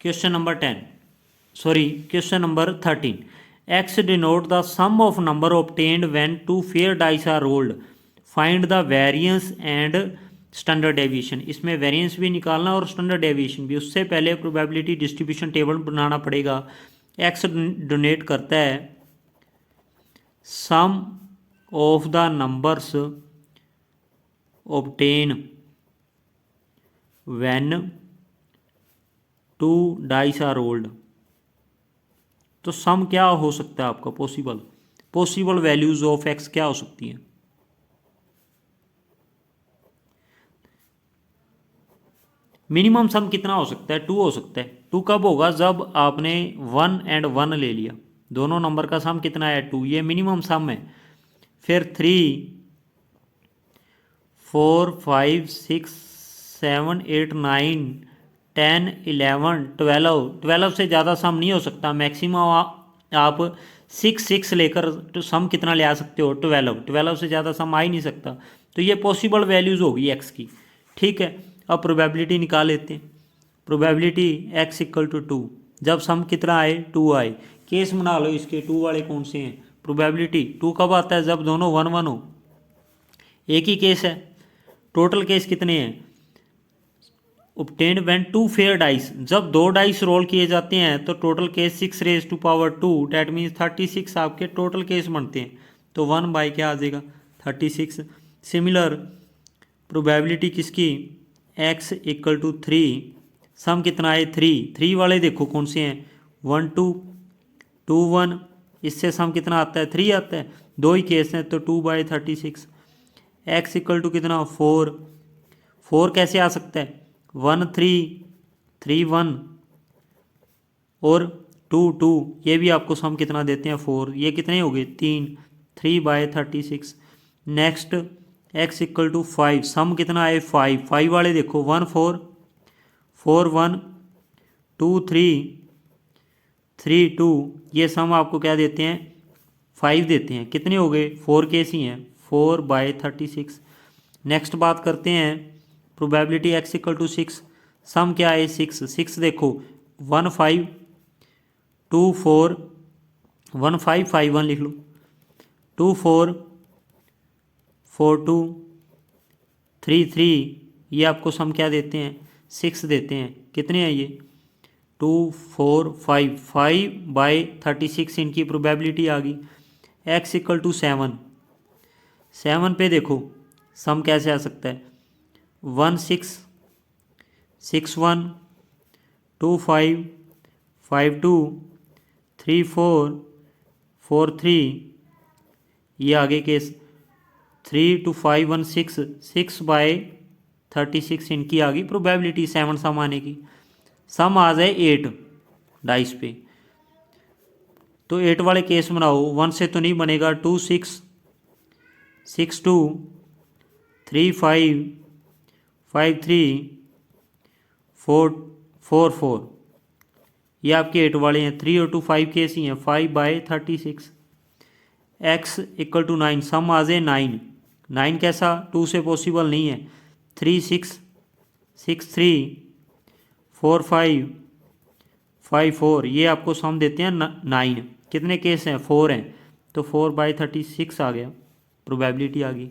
question number 13, x denote the sum of number obtained when two fair dice are rolled, find the variance and standard deviation. इसमें वेरिएंस भी निकालना और स्टैंडर्ड डेविएशन भी। उससे पहले प्रोबेबिलिटी डिस्ट्रीब्यूशन टेबल बनाना पड़ेगा। x डोनेट करता है sum of the numbers obtain when two dice are rolled. तो सम क्या हो सकता है आपका पॉसिबल वैल्यूज ऑफ एक्स क्या हो सकती है। मिनिमम सम कितना हो सकता है 2 हो सकता है। 2 कब होगा जब आपने 1 एंड 1 ले लिया, दोनों नंबर का सम कितना है 2, ये मिनिमम सम है। फिर 3, 4, 5, 6, 7, 8, 9, 10, 11, 12 से ज़्यादा सम नहीं हो सकता। मैक्सिमम आप 6 लेकर तो सम कितना ले आ सकते हो 12 से ज़्यादा सम आ ही नहीं सकता। तो ये पॉसिबल वैल्यूज़ होगी एक्स की। ठीक है, अब प्रोबेबिलिटी निकाल लेते हैं। प्रोबेबिलिटी x = 2, जब सम कितना आए 2 आए। केस बना लो इसके, 2 वाले कौन से हैं। प्रोबेबिलिटी 2 कब आता है जब दोनों 1 1 हो, एक ही केस है। टोटल केस कितने हैं obtained when two fair dice, जब 2 डाइस रोल किए जाते हैं तो टोटल केस 6⁻², डैट मीन्स 36 आपके टोटल केस बनते हैं। तो 1 बाई क्या आ जाएगा 36। सिमिलर प्रोबेबिलिटी किसकी x = 3, सम कितना है 3 वाले देखो कौन से हैं 1 2, 2 1, इससे सम कितना आता है 3 आता है, 2 ही केस हैं तो 2/36। x = कितना 4 कैसे आ सकता है 1 3, 3 1 और 2 2, ये भी आपको सम कितना देते हैं 4, ये कितने हो गए 3/36। नेक्स्ट x = 5, सम कितना है 5 वाले देखो 1 4, 4 1, 2 3, 3 2, ये सम आपको क्या देते हैं 5 देते हैं। कितने हो गए 4 केस ही हैं 4/36। नेक्स्ट बात करते हैं प्रोबेबिलिटी x = 6, सम क्या है 6 देखो 1 5, 2 4, 1 5 5 1 लिख लो, 2 4, 4 2, 3 3, ये आपको सम क्या देते हैं 6 देते हैं। कितने हैं ये 2 4 5, 5/36 इनकी प्रोबेबिलिटी आ गई। x = 7 पे देखो सम कैसे आ सकता है 1 6, 6 1, 2 5, 5 2, 3 4, 4 3, ये आगे केस 3 2 5 1 6, 6/36 इनकी आ गई प्रोबेबिलिटी 7 सम आने की। सम आ जाए 8 डाइस पे, तो 8 वाले केस बनाओ, 1 से तो नहीं बनेगा 2 6, 6 2, 3 5, 5 3, 4 4 4, ये आपके 8 वाले हैं। 3 और 2 5 केस ही हैं 5/36। x = 9, सम आ जाए 9 कैसा 2 से पॉसिबल नहीं है। 3 6, 6 3, 4 5, 5 4, ये आपको सम देते हैं 9। कितने केस हैं 4 हैं, तो 4/36 आ गया, प्रोबेबिलिटी आ गई।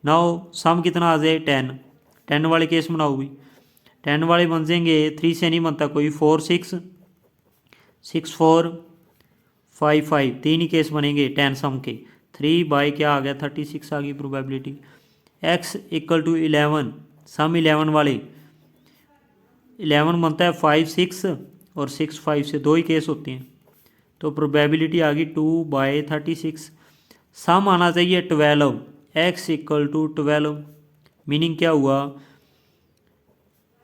नाउ सम कितना आ जाए 10 वाले केस बनाओ भी। 10 वाले बन जाएंगे 3 से नहीं बनता कोई, 4 6, 6 4, 5 5, 3 ही केस बनेंगे 10 सम के। 3 बाई क्या आ गया 36 आ गई प्रोबेबिलिटी। x = 11, सम 11 वाले 11 बनता है 5 6 और 6 5 से 2 ही केस होते हैं, तो प्रोबेबिलिटी आ गई 2/36। सम आना चाहिए 12, x = 12, मीनिंग क्या हुआ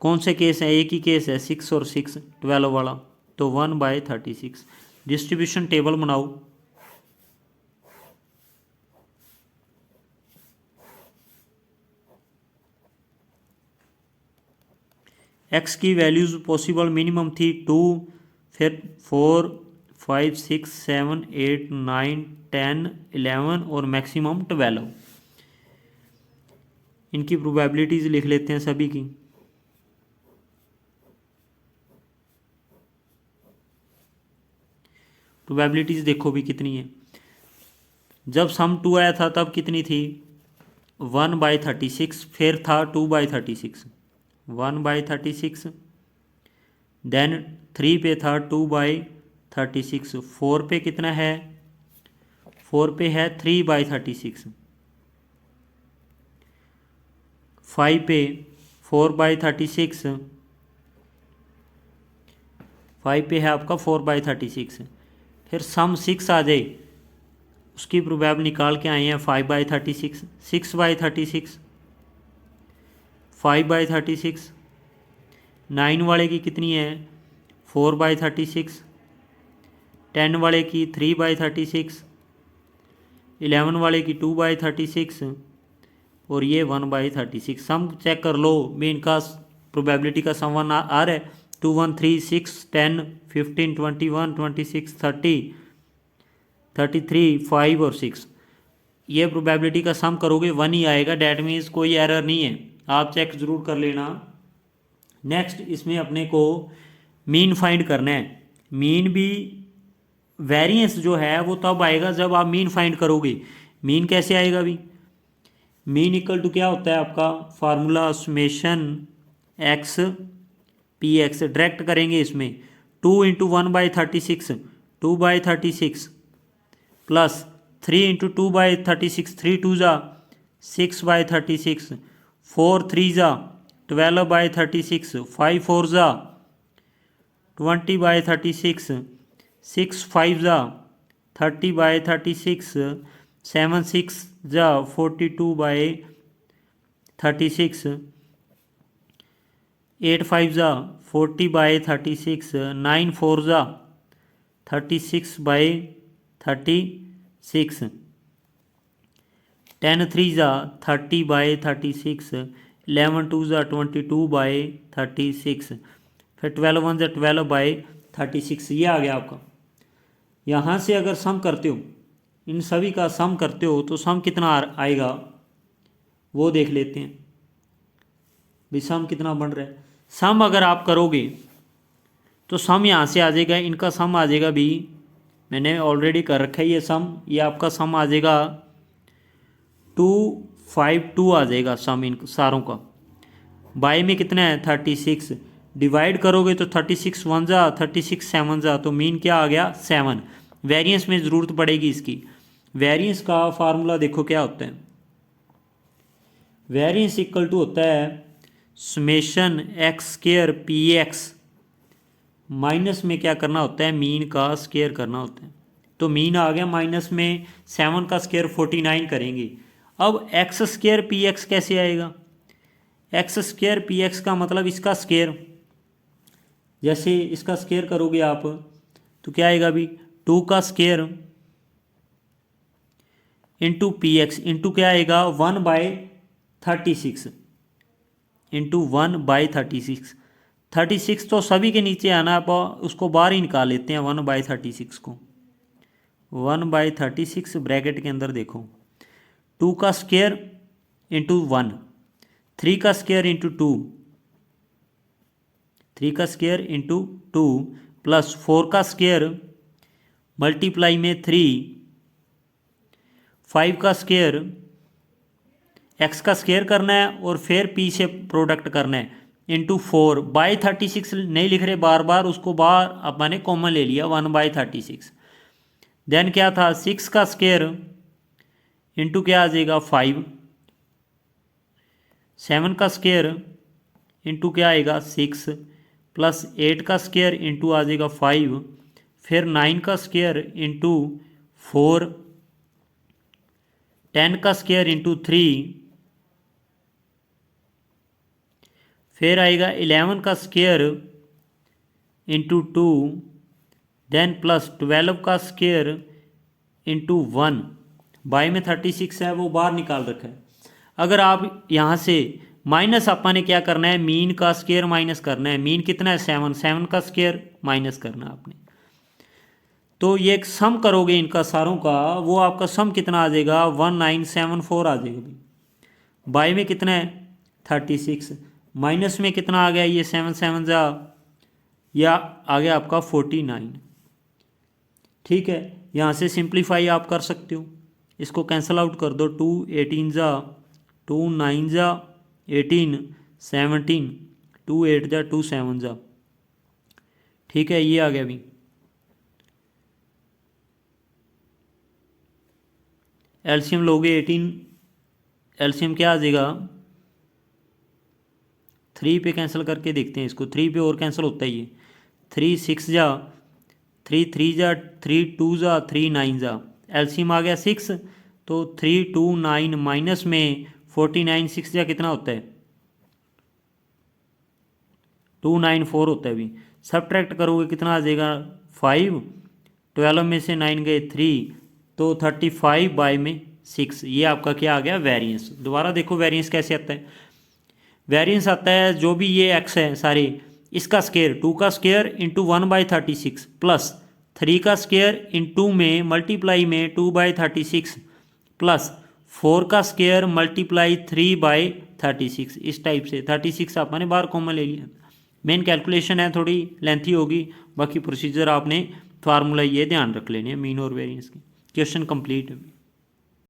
कौन से केस हैं, एक ही केस है 6 और 6 12 वाला, तो 1/36। डिस्ट्रीब्यूशन टेबल बनाओ। एक्स की वैल्यूज़ पॉसिबल मिनिमम थी 2, फिर 4 5 6 7 8 9 10 11 और मैक्सिमम 12। इनकी प्रोबेबिलिटीज़ लिख लेते हैं सभी की। प्रोबेबिलिटीज़ देखो भी कितनी है। जब सम 2 आया था तब कितनी थी, 1/36, फिर था 2/36, 1/36, देन 3 पे था 2/36, 4 पे कितना है, 4 पे है 3/36, 5 पे 4/36, 5 पे है आपका 4/36। फिर सम 6 आ जाए, उसकी प्रोबेब निकाल के आए हैं 5/36, 6/36, 5/36, 9 वाले की कितनी है 4/36, 10 वाले की 3/36, 11 वाले की 2/36 और ये 1/36। सम चेक कर लो भी, इनका प्रोबेबिलिटी का सम वन आ रहा है 2 1 3 6 10 15 21 26 30 33 5 और 6। ये प्रोबेबिलिटी का सम करोगे 1 ही आएगा, डैट मीन्स कोई एरर नहीं है, आप चेक ज़रूर कर लेना। नेक्स्ट इसमें अपने को मीन फाइंड करना है। मीन भी वेरिएंस जो है वो तब आएगा जब आप मीन फाइंड करोगे। मीन कैसे आएगा भी, मीन इक्वल टू क्या होता है आपका formula, summation x P x. Direct करेंगे इसमें 2 × 1/36 2/36 प्लस 3 × 2/36 3 2 ज़ा 6/36, 4 3 ज़ा 12/36, 5 4 ज़ा 20/36, 6 5 ज़ा 30/36, 7 6 ज़ा 42/36, 8 5 ज़ा 40/36, 9 4 ज़ा 36/36, 10 3 ज़ा 30/36, 11 2 ज़ा 22/36, फिर 12 1 ज़ा 12/36। ये आ गया आपका। यहाँ से अगर सम करते हो, इन सभी का सम करते हो तो सम कितना आएगा वो देख लेते हैं भाई, सम कितना बन रहा है। सम अगर आप करोगे तो सम यहाँ से आ जाएगा, इनका सम आ जाएगा भी, मैंने ऑलरेडी कर रखा है ये सम, ये आपका सम आ जाएगा 252 आ जाएगा सम इन सारों का। बाई में कितना है 36, डिवाइड करोगे तो 36 1 जा 36 7 जा, तो मीन क्या आ गया 7। वेरिएंस में ज़रूरत पड़ेगी इसकी। वेरिएंस का फार्मूला देखो क्या होता है, वेरिएंस इक्वल टू होता है summation x square P x, minus में क्या करना होता है मीन का स्क्वायर करना होता है। तो मीन आ गया, माइनस में 7 का स्क्वायर 49 करेंगे। अब एक्स स्क्वायर पी एक्स कैसे आएगा, एक्स स्क्वायर पी एक्स का मतलब इसका स्क्वायर, जैसे इसका स्क्वायर करोगे आप तो क्या आएगा भी 2 का square into p x into क्या आएगा 1/36 इंटू 1/36। 36 तो सभी के नीचे आना, आप उसको बाहर ही निकाल लेते हैं 1/36 को। 1/36 ब्रैकेट के अंदर देखो 2 का स्क्वायर इंटू 1, 3 का स्क्वायर इंटू 2, 3 का स्क्वायर इंटू 2 प्लस 4 का स्क्वायर मल्टीप्लाई में 3, 5 का स्क्वायर, एक्स का स्क्वायर करना है और फिर पी से प्रोडक्ट करना है इंटू 4/36 नहीं लिख रहे बार बार, उसको बाहर अपने कॉमन ले लिया 1/36। देन क्या था 6 का स्क्वायर इंटू क्या आ जाएगा 5, 7 का स्क्वायर इंटू क्या आएगा 6 प्लस 8 का स्क्वायर इंटू आ जाएगा 5, फिर 9 का स्क्वायर इंटू 4, 10 का स्क्वायर इंटू 3, फिर आएगा 11 का स्क्वायर इंटू 2, देन प्लस 12 का स्क्वायर इंटू 1, बाई में 36 है वो बाहर निकाल रखा है। अगर आप यहाँ से माइनस आपा ने क्या करना है, मीन का स्क्वायर माइनस करना है। मीन कितना है 7, 7 का स्क्वायर माइनस करना है आपने। तो ये एक सम करोगे इनका सारों का, वो आपका सम कितना आ जाएगा 1974 आ जाएगा भाई। बाई में कितना है 36, माइनस में कितना आ गया ये 7 7 जा, या आ गया आपका 49। ठीक है, यहाँ से सिंप्लीफाई आप कर सकते हो, इसको कैंसिल आउट कर दो। 2 18 जा, 2 9 जा 18, 17, 2 8 जा 2 7 जा। ठीक है, ये आ गया अभी। एलसीएम लोगे 18, एलसीएम क्या आ जाएगा 3 पे कैंसिल करके देखते हैं इसको। 3 पे और कैंसिल होता है ये। 3 6 जा, 3 3 जा, 3 2 जा, 3 9 जा। एलसीएम आ गया 6, तो 3 2 9 माइनस में 49, 6 जा कितना होता है 294 होता है अभी। सब्ट्रैक्ट करोगे कितना आ जाएगा 5, 12 में से 9 गए 3, तो 35 बाई में 6। ये आपका क्या आ गया वेरिएंस। दोबारा देखो वेरिएंस कैसे आता है। वेरिएंस आता है जो भी ये एक्स है सारे, इसका स्क्वायर 2 का स्क्वायर इंटू 1/36 प्लस 3 का स्क्वायर इंटू में मल्टीप्लाई में 2/36 प्लस 4 का स्क्वायर मल्टीप्लाई 3/36। इस टाइप से 36 आपने बाहर कॉमन ले लिया। मेन कैलकुलेशन है, थोड़ी लेंथी होगी, बाकी प्रोसीजर आपने फार्मूला ये ध्यान रख लेने हैं मीन और वेरिएंस की। क्वेश्चन कंप्लीट है।